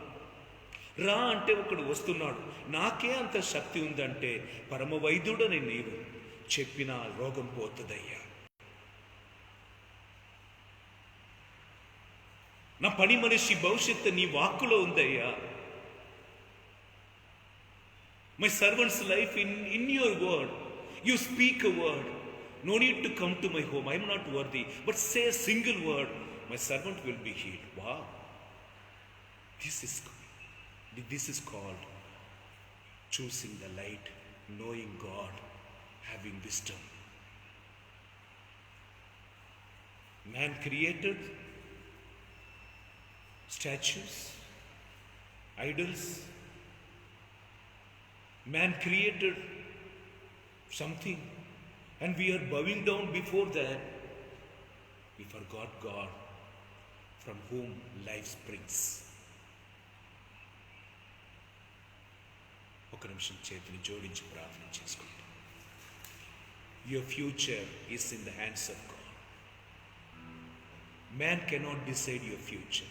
రా అంటే ఒకడు వస్తున్నాడు. నాకే అంత శక్తి ఉందంటే పరమ వైద్యుడని నీవు చెప్పిన రోగం పోతుందయ్యా. నా పని మనిషి భవిష్యత్తు నీ వాక్కులో ఉందయ్యా. My servants life in your word. You speak a word. No need to come to my home. I am not worthy. But say a single word. My servant will be healed. Wow. This is called choosing the light, knowing God, having wisdom. Man created statues, idols. Man created something, and we are bowing down before that. We forgot God, from whom life springs. ఒక నిమిషం చేతిని జోడించి ప్రార్థన చేసుకుంటాం. Your future is in the hands of God. Man cannot decide your future.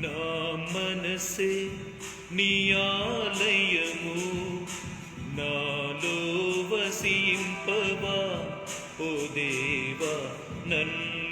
నా మనసే నీ ఆలయము, నాలో వసింపవా ఓ దేవా, నన్ను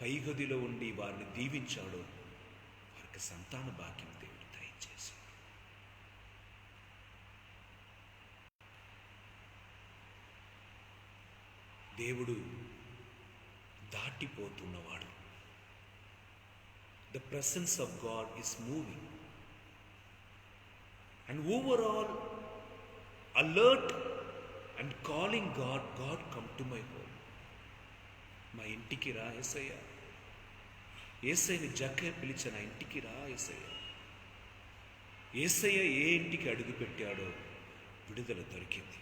పైగదిలో ఉండి వారిని దీవించాడో వారికి సంతాన భాగ్యం దేవుడు దయచేశాడు. దేవుడు దాటిపోతున్నవాడు. The presence of God is moving. And overall, alert and calling God, God come to my home. మా ఇంటికి రా యేసయ్య. యేసయ్యని జక్కయ్య పిలిచి నా ఇంటికి రా యేసయ్య. యేసయ్య ఏ ఇంటికి అడుగు పెట్టాడో విడుదల దొరికింది.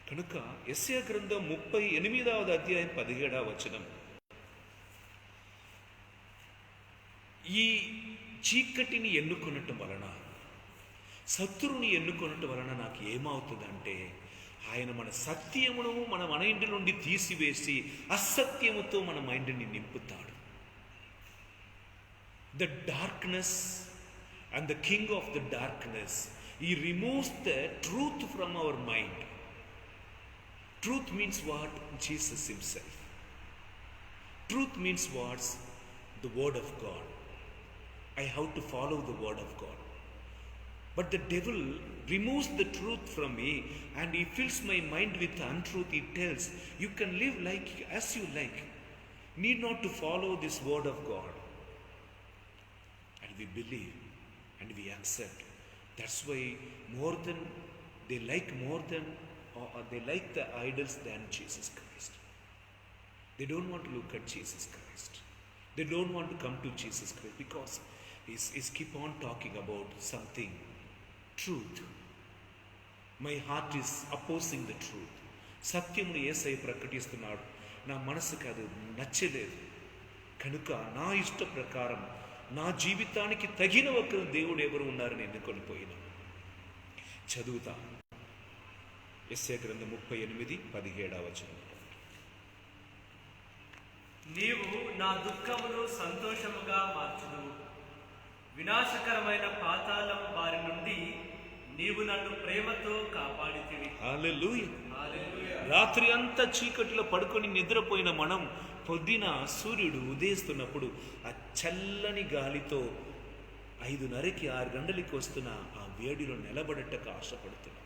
కనుక యెషయా గ్రంథం 38వ అధ్యాయం 17వ వచనం, ఈ చీకటిని ఎన్నుకొనటం వలన, శత్రువుని ఎన్నుకొనటం వలన నాకు ఏమవుతుందంటే, ఆయన మన సత్యమును మన మైండ్ నుండి తీసివేసి అసత్యముతో మన మైండ్ని నింపుతాడు. The darkness and the king of the darkness, he removes the truth from our mind. Truth means what? Jesus himself. Truth means what? The word of God. I have to follow the word of God. But the devil removes the truth from me and he fills my mind with untruth. He tells, you can live like as you like. Need not to follow this word of God. And we believe and we accept. That's why they like the idols than Jesus Christ. They don't want to look at Jesus Christ. They don't want to come to Jesus Christ because he's keep on talking about something. Truth. My heart is opposing the truth. సత్యమును యేసయ్య ప్రకటిస్తున్నాడు. నా మనసుకు అది నచ్చలేదు. కనుక నా ఇష్ట ప్రకారం నా జీవితానికి తగిన ఒక దేవుడు ఎవరు ఉన్నారని ఎన్నుకొని పోయినా. చదువుతా. యెషయా గ్రంథం 38:17వ వచనం. నీవు నా దుఃఖమును సంతోషముగా మార్చుదువు, వినాశకరమైన పాతాళం వారి నుండి నీవు నన్ను ప్రేమతో కాపాడితివి. హల్లెలూయా. హల్లెలూయా. రాత్రి అంతా చీకటిలో పడుకొని నిద్రపోయిన మనం పొద్దున సూర్యుడు ఉదయిస్తున్నప్పుడు ఆ చల్లని గాలితో 5:30కి 6 గంటలకి వస్తున్న ఆ వేడిలో నిలబడటకు ఆశపడుతున్నాం.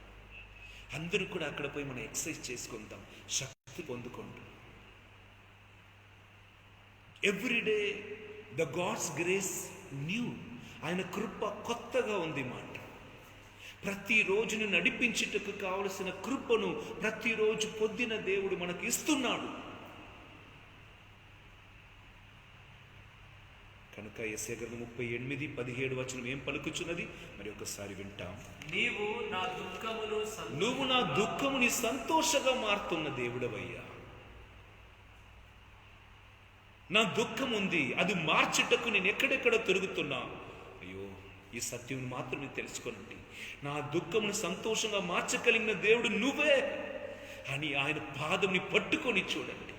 అందరూ కూడా అక్కడ పోయి మనం ఎక్సర్సైజ్ చేసుకుంటాం, శక్తి పొందుకుంటాం. Everyday the God's grace new. ఆయన కృప కొత్తగా ఉంది మాట. ప్రతిరోజును నడిపించుటకు కావలసిన కృపను ప్రతిరోజు పొద్దున దేవుడు మనకు ఇస్తున్నాడు. కనుక యెషయా గ్రంథం 38:17 వచనం ఏం పలుకుచున్నది? మరి ఒకసారి వింటాం. నువ్వు నా దుఃఖముని సంతోషంగా మారుతున్న దేవుడవయ్యా. నా దుఃఖం ఉంది, అది మార్చుటకు నేను ఎక్కడెక్కడ తిరుగుతున్నా. అయ్యో, ఈ సత్యం మాత్రమే తెలుసుకోనండి. నా దుఃఖమును సంతోషంగా మార్చగలిగిన దేవుడు నువ్వే అని ఆయన పాదంని పట్టుకొని చూడండి.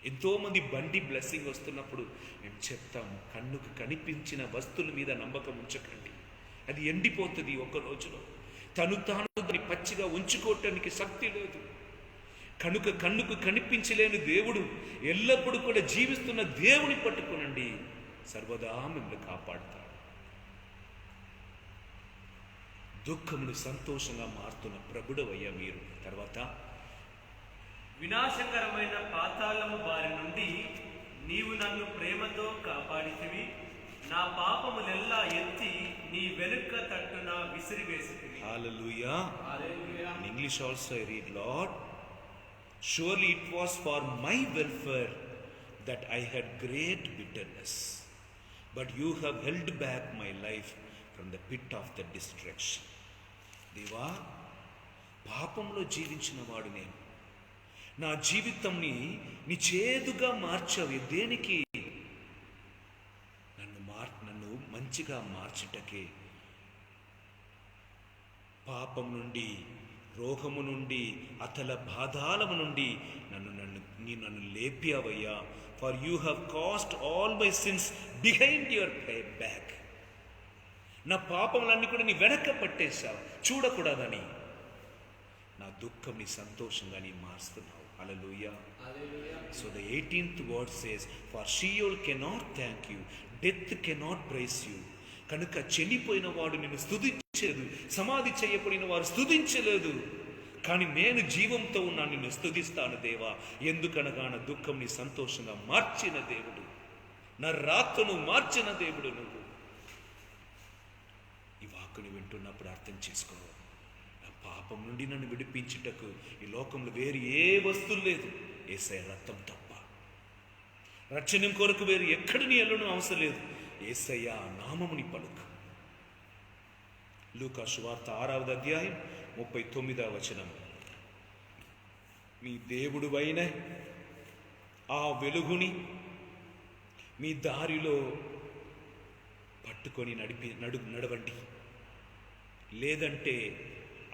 ఎంతోమంది బండి బ్లెస్సింగ్ వస్తున్నప్పుడు మేము చెప్తాము, కన్నుకు కనిపించిన వస్తువుల మీద నమ్మకం ఉంచకండి. అది ఎండిపోతుంది ఒక రోజులో. తాను దాన్ని పచ్చిగా ఉంచుకోవటానికి శక్తి లేదు. కనుక కన్నుకు కనిపించలేని దేవుడు ఎల్లప్పుడూ కూడా జీవిస్తున్న దేవుని పట్టుకునండి, సర్వదా మిమ్మల్ని కాపాడుతాడు. దుఃఖమును సంతోషంగా మారుతున్న ప్రభుడవయ్యా మీరు. తర్వాత, వినాశకరమైన పాతాళము వారి నుండి నీవు నన్ను ప్రేమతో కాపాడితివి. నా పాపములెల్లా ఎత్తి నీ వెనుక తట్టున విసిరివేసితివి. హల్లెలూయా. In English also I read, Lord, surely it was for my welfare that I had great bitterness, but you have held back my life from the pit of the destruction. దేవా, పాపంలో జీవించిన వాడు నేను. నా జీవితంని నీ చేదుగా మార్చావు. దేనికి? నన్ను మంచిగా మార్చుటకే. పాపం నుండి, రోగము నుండి, అతల బాధాలము నుండి నన్ను లేపావయ్యా. For you have cast all my sins behind your back. నా పాపములన్నీ కూడా నీ వెనక పట్టేశావు, చూడకూడదని. నా దుఃఖం నీ సంతోషంగా నీ మారుస్తున్నావు. Hallelujah. So the 18th word says, for Sheol cannot thank you, death cannot praise you. కనుక చనిపోయిన వాడు నిన్ను స్తుతించలేదు, సమాధి చేయబడిన వారు స్తుతించలేదు, కానీ నేను జీవంతో ఉన్నా నిన్ను స్తుతిస్తాను దేవా. ఎందుకనగా నా దుఃఖం నీ సంతోషంగా మార్చిన దేవుడు, నా రాత్రను మార్చిన దేవుడు నువ్వు. ఈ వాక్కుని వింటున్నప్పుడు అర్థం చేసుకో, నా పాపం నుండి నన్ను విడిపించుటకు ఈ లోకంలో వేరు ఏ వస్తువు లేదు, యేసయ్య రక్తం తప్ప. రక్షణ కొరకు వేరు ఎక్కడి నీ ఎల్లనూ అవసరం లేదు, యేసయ్య నామముని పలుకు. లూకా సువార్త 6వ అధ్యాయం 39వ వచనం. మీ దేవుడువైన ఆ వెలుగుని మీ దారిలో పట్టుకొని నడవండి, లేదంటే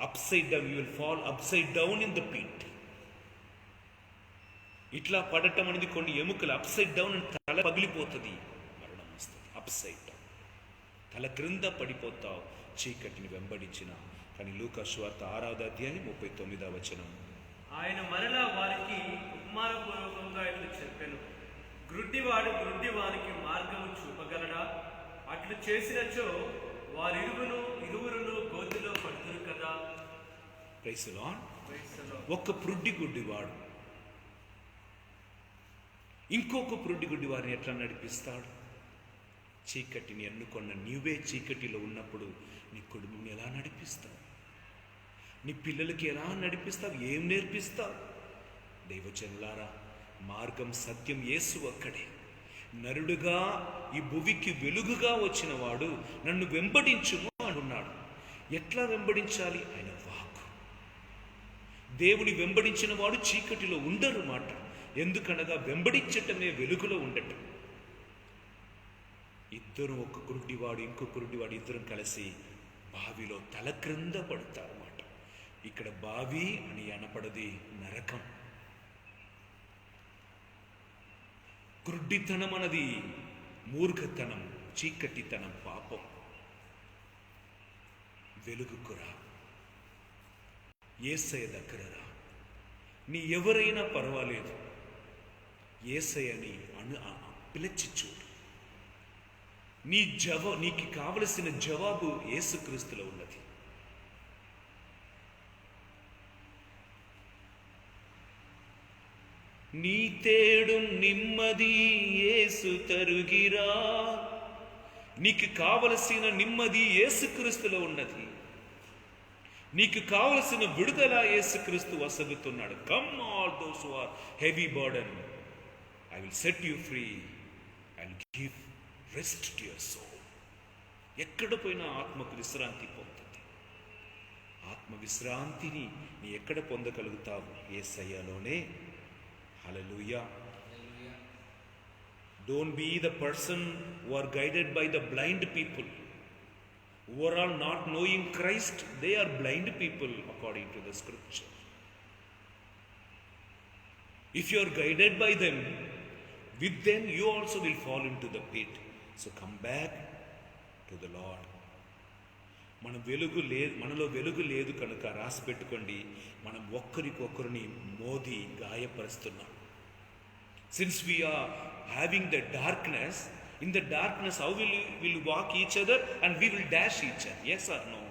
upside down, you will fall upside down in the pit. ఇట్లా పడటం అనేది కొన్ని ఎముకలు అప్సైడ్ డౌన్ అని తల పగిలిపోతుంది, మరణం వస్తుంది. అప్సైడ్ డౌన్, తల క్రింద పడిపోతావు చీకటిని వెంబడించిన. కానీ లూకా సువార్త 6వ అధ్యాయం 39వ వచనం. ఆయన మరలా వారికి ఉపమానపూర్వకంగా ఇట్లు చెప్పెను, గ్రుడ్డివాడు గ్రుడ్డివానికి మార్గము చూపగలడా? అట్లు చేసినచో ఇరువురును గోతిలో పడుతురు కదా. Praise the Lord. ఒక్క పురుడ్డి గుడ్డివాడు ఇంకొక పురుడ్డి గుడ్డివారిని ఎట్లా నడిపిస్తాడు? చీకటిని ఎన్నుకొన్న నీవే చీకటిలో ఉన్నప్పుడు నీ కుటుంబం ఎలా నడిపిస్తావు? నీ పిల్లలకి ఎలా నడిపిస్తావు? ఏం నేర్పిస్తావు? దైవజనులారా, మార్గం సత్యం యేసు ఒక్కడే. నరుడుగా ఈ భువికి వెలుగుగా వచ్చిన వాడు నన్ను వెంబడించుము అంటున్నాడు. ఎట్లా వెంబడించాలి? ఆయన వాక్కు. దేవుని వెంబడించిన వాడు చీకటిలో ఉండరు మాట. ఎందుకనగా వెంబడించటమే వెలుగులో ఉండటం. ఇద్దరు, ఒక గురుడివాడు ఇంకో గురుడివాడు ఇద్దరం కలిసి బావిలో తల క్రింద పడతారన్నమాట. ఇక్కడ బావి అని అనపడది నరకం. గుడ్డితనం అన్నది మూర్ఖతనం, చీకటితనం, పాపం. వెలుగుకురా, యేసయ్య దగ్గరరా. నీ ఎవరైనా పర్వాలేదు, యేసయ్యని పిలిచి చూడు. నీకు కావలసిన జవాబు యేసుక్రీస్తులో ఉన్నది. நீ தேடும் நிம்மதி இயேசு தருகிறார். నీకు కావలసిన నిమ్మది యేసుక్రీస్తులో ఉన్నది. నీకు కావలసిన విడుదల యేసుక్రీస్తు వసగుతున్నాడు. Come all those who are heavy burden, I will set you free and give rest to your soul. ఎక్కడ పోయినా ఆత్మకు విశ్రాంతి పొందుతుంది. ఆత్మ విశ్రాంతిని నీ ఎక్కడ పొందగలుగుతావు? యేసయ్యలోనే. Hallelujah. Don't be the person who are guided by the blind people, who are all not knowing Christ. They are blind people according to the scripture. If you are guided by them, with them you also will fall into the pit. So come back to the Lord. మనలో వెలుగు లేదు కనుక రాసి పెట్టుకోండి, మనం ఒక్కరికొకరిని Modi గాయపరుస్తున్నాం. Since we are having the darkness, in the darkness how will we walk each other and we will dash each other? Yes or no?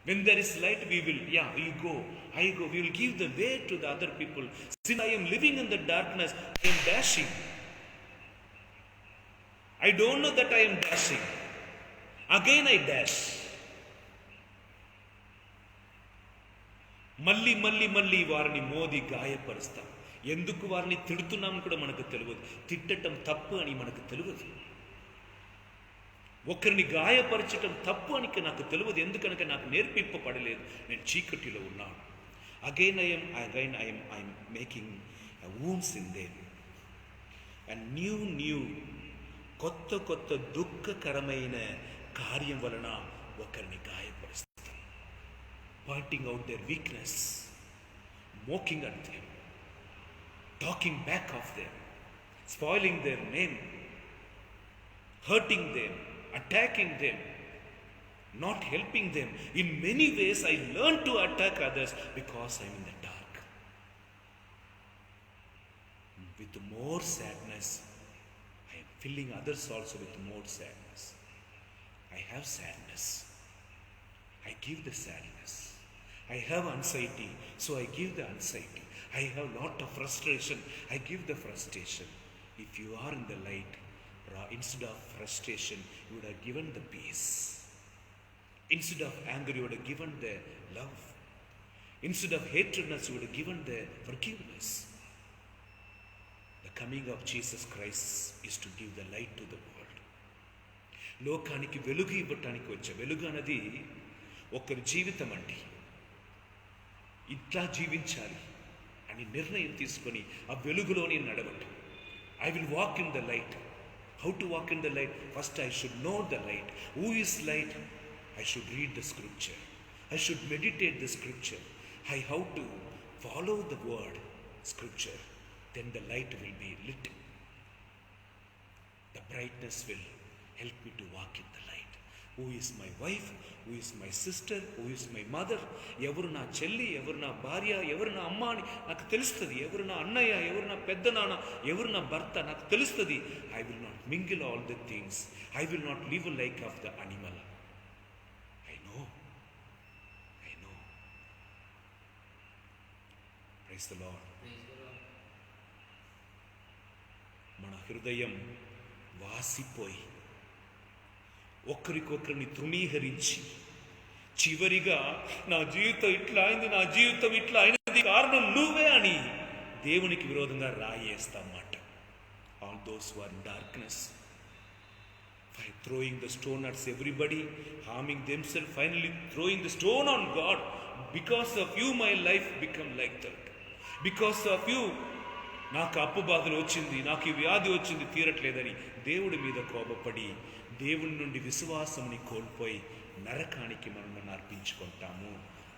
When there is light, we will, you go, I go, we will give the way to the other people. Since I am living in the darkness, I am dashing. I don't know that I am dashing. Again I dash. మళ్ళీ వారిని మోది గాయపరుస్తాం. ఎందుకు వారిని తిడుతున్నామని కూడా మనకు తెలియదు. తిట్టటం తప్పు అని మనకు తెలియదు. ఒకరిని గాయపరచటం తప్పు అని నాకు తెలియదు. ఎందుకనక నాకు నేర్పింపబడలేదు. నేను చీకటిలో ఉన్నాను. Again I'm making wounds in them. And new కొత్త దుఃఖకరమైన కార్యం వలన ఒకరిని గాయపరుస్తాం. Pointing out their weakness, mocking at them, talking back of them, spoiling their name, hurting them, attacking them, not helping them. In many ways I learn to attack others because I am in the dark. more sadness, I am filling others also with more sadness. I have sadness, I give the sadness. I have anxiety, so I give the anxiety. I have lot of frustration, I give the frustration. If you are in the light, instead of frustration, you would have given the peace. Instead of anger, you would have given the love. Instead of hatredness, you would have given the forgiveness. The coming of Jesus Christ is to give the light to the world. లోకానికి వెలుగు ఇవ్వటానికి వచ్చే వెలుగు అన్నది ఒకరి జీవితం అండి. ఇట్లా జీవించాలి అని నిర్ణయం తీసుకొని ఆ వెలుగులోనే నడవటం. I will walk in the light. How to walk in the light? First I should know the light. Who is light? I should read the scripture. I should meditate the scripture. I have to follow the word, scripture. Then the light will be lit. The brightness will help me to walk in the light. Who is my wife? Who is my sister? Who is my mother? ఎవరు నా చెల్లి, ఎవరు నా భార్య, ఎవరు నా అమ్మ అని నాకు తెలుస్తుంది. ఎవరు నా అన్నయ్య, ఎవరు నా పెద్ద నాన్న, ఎవరు నా భర్త నాకు తెలుస్తుంది. I will not mingle all the things. I will not live like of the animal. I know. Praise the Lord. మన హృదయం వాసిపోయి ఒకరికొకరిని తృణీకరించి చివరిగా నా జీవితం ఇట్లా అయింది, నా జీవితం ఇట్లా అయినది కారణం నువ్వే అని దేవునికి విరోధంగా రాయేస్తామాట. All those who are in darkness, by throwing the stone at everybody, harming themselves, finally throwing the stone on God. Because of you my life become like that. Because of you నాకు అప్పు బాధలు వచ్చింది, నాకు ఈ వ్యాధి వచ్చింది, తీరట్లేదని దేవుడి మీద కోపపడి దేవుని నుండి విశ్వాసంని కోల్పోయి నరకానికి మనల్ని అర్పించుకుంటాము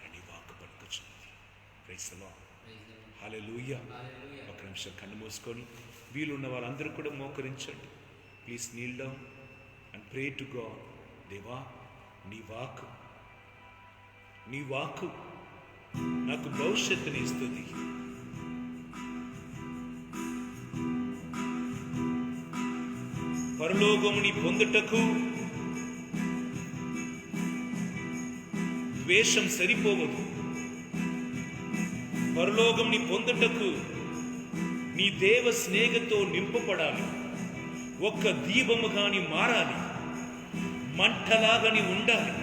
అని వాక్కు పలుకుచున్నది. Praise the Lord. హల్లెలూయా. ఒక నిమిషం కన్ను మూసుకొని వీలున్న వాళ్ళందరూ కూడా మోకరించండి. Please kneel down and pray to God. దేవా, నీ వాక్కు నాకు భవిష్యత్తుని ఇస్తుంది. పరలోకముని పొందుటకు ద్వేషం సరిపోవదు. పరలోకముని పొందుటకు నీ దేవ స్నేహంతో నింపబడాలి. ఒక్క దీపముగాని మారాలి, మంటలాగని ఉండాలి.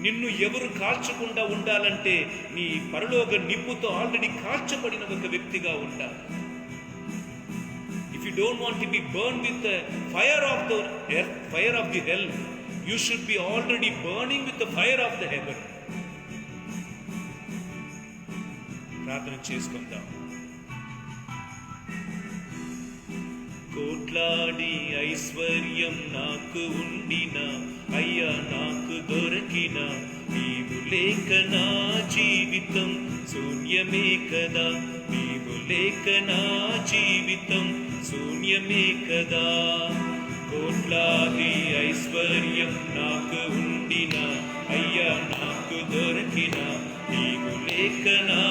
నిన్ను ఎవరు కాల్చకుండా ఉండాలంటే నీ పరలోక నిప్పుతో ఆల్రెడీ కాల్చబడిన ఒక వ్యక్తిగా ఉండాలి. If you don't want to be burned with the fire of the earth, fire of the hell, you should be already burning with the fire of the heaven. ప్రార్థన చేసుకుందాం. కోట్లాడి ఐశ్వర్యం నాకు ఉండిన అయ్యా నాకు దొరికిన నీవు లేక నా జీవితం శూన్యమే కదా. నీవు లేక నా జీవితం శూన్యమే కదా. కోట్లాది ఐశ్వర్యం నాకు ఉండిన అయ్యా నాకు దొరికిన నీవు లేక నా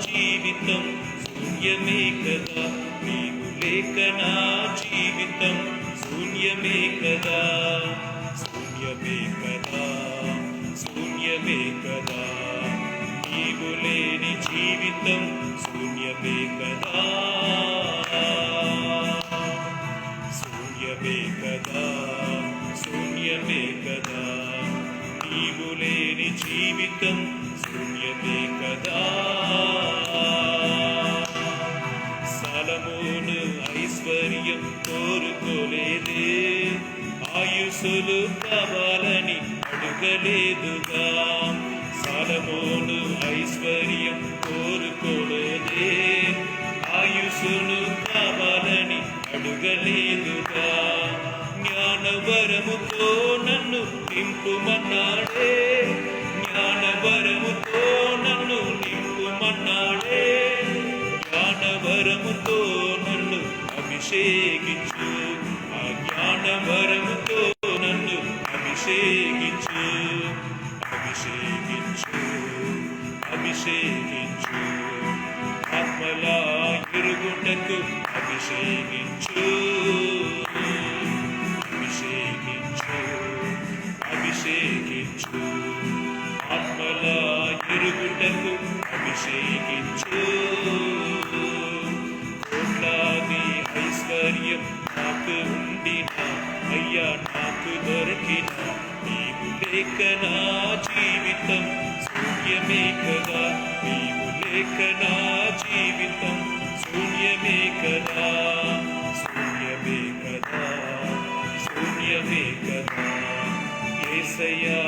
జీవితం శూన్యమే కదా. నీవు లేక నా జీవితం శూన్యమే కదా. శూన్యమే కదా, శూన్యమే కదా. నీవు లేని జీవితం శూన్యమే కదా. శూన్యమే కదా, శూన్యమే కదా. నీవు లేని జీవితం శూన్యమే కదా. సొలొమోను ఐశ్వర్యం కోరుకోలేదే, ఆయుస్సులు కావాలని అడగలేదుగా. సొలొమోను ఐశ్వర్యం కోరుకోలేదే, ఆయుస్సును కావాలని అడగలేదుగా. జ్ఞానవరముతో నన్ను నింపుమన్నాడే, జ్ఞానవరముతో నన్ను నింపుమన్నాడే. జ్ఞానవరముతో నన్ను అభిషేకించు, ఆ జ్ఞానవరముతో నన్ను అభిషేకించు. అభిషేకించు, అభిషేకించు. ఆత్మలా ఎరుగుటకు అభిషేకించు, ఆత్మల ఎరుగుటకు అభిషేకించు. కోట్లాది ఐశ్వర్యం నాకు ఉండిన, అయ్యా నాకు దొరికిన, నీవు లేక నా జీవితం శూన్యమే కదా, నీవు లేక నా జీవితం శూన్యమే కదా, శూన్యమే కదా, శూన్యమే కదా. యేసయ్యా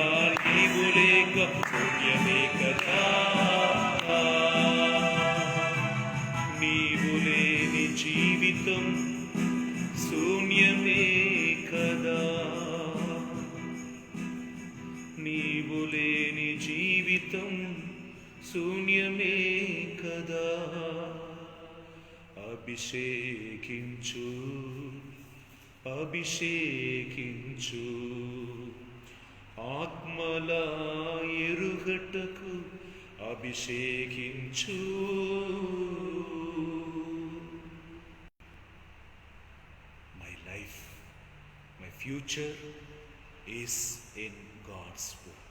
నీవు లేక శూన్యమే కదా, నీవు లేని జీవితం శూన్యమే కదా, నీవు లేని జీవితం శూన్యమే కదా. అభిషేకించు, అభిషేకించు, ఆత్మల ఎరుగటకు అభిషేకించు. My life, my future is in God's word.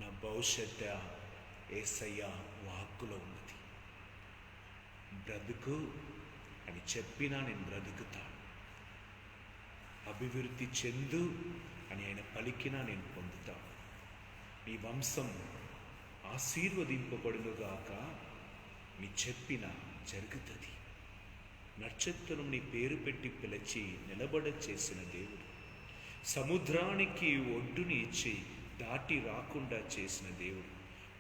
నా భవిష్యత్తు యేసయ్య వాక్కులో ఉన్నది. బ్రతుకు అని చెప్పినా నేను బ్రతుకుతాను, అభివృద్ధి చెందు అని ఆయన పలికినా నేను పొందుతాను. నీ వంశం ఆశీర్వదింపబడునుగాక నీ చెప్పిన జరుగుతుంది. నక్షత్రం నీ పేరు పెట్టి పిలిచి నిలబడ చేసిన దేవుడు, సముద్రానికి ఒడ్డుని ఇచ్చి దాటి రాకుండా చేసిన దేవుడు,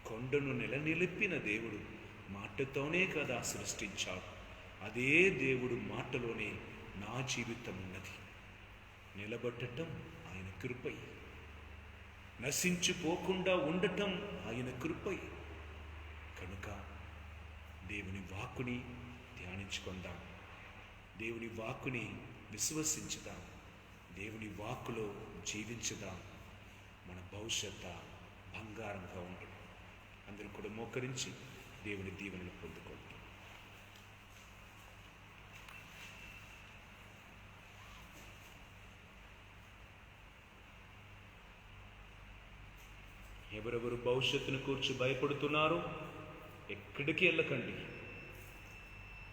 కొండను నిలనిలిపిన దేవుడు మాటతోనే కదా సృష్టించాడు. అదే దేవుడు మాటలోనే నా జీవితం ఉన్నది. నిలబడటం ఆయన కృపై, నశించిపోకుండా ఉండటం ఆయన కృపై. కనుక దేవుని వాక్కుని ధ్యానించుకుందాం, దేవుని వాక్కుని విశ్వసించుదాం, దేవుని వాక్కులో జీవించుదాం. మన భవిష్యత్తు బంగారంగా ఉంటుంది. అందరూ కూడా మోకరించి దేవుని దీవెనలు పొందుకోండి. ఎవరెవరు భవిష్యత్తును కూర్చి భయపడుతున్నారో ఎక్కడికి వెళ్ళకండి.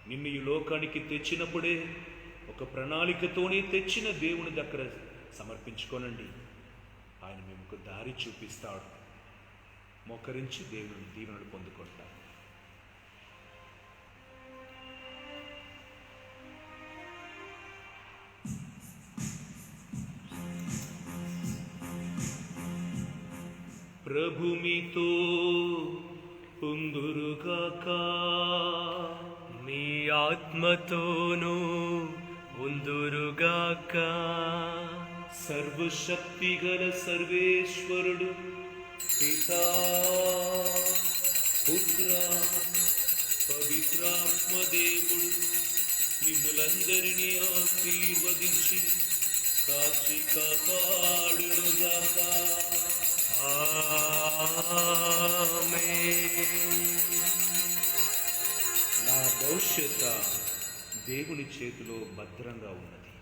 నిన్ను ఈ లోకానికి తెచ్చినప్పుడే ఒక ప్రణాళికతోనే తెచ్చిన దేవుని దగ్గర సమర్పించుకోనండి. ఆయన మీకు దారి చూపిస్తాడు. మోకరించి దేవుని దీవెనలు పొందుకుంటాడు. ప్రభు మీతో ఉందురుగాక, మీ ఆత్మతోనూ ఉందురుగాక. సర్వశక్తిగల సర్వేశ్వరుడు పితా పుత్ర పవిత్రాత్మ దేవుడు మిమ్ములందరినీ ఆశీర్వదించి కాచి కాపాడునుగాక. నా భవిష్యత్తు దేవుని చేతిలో భద్రంగా ఉన్నది.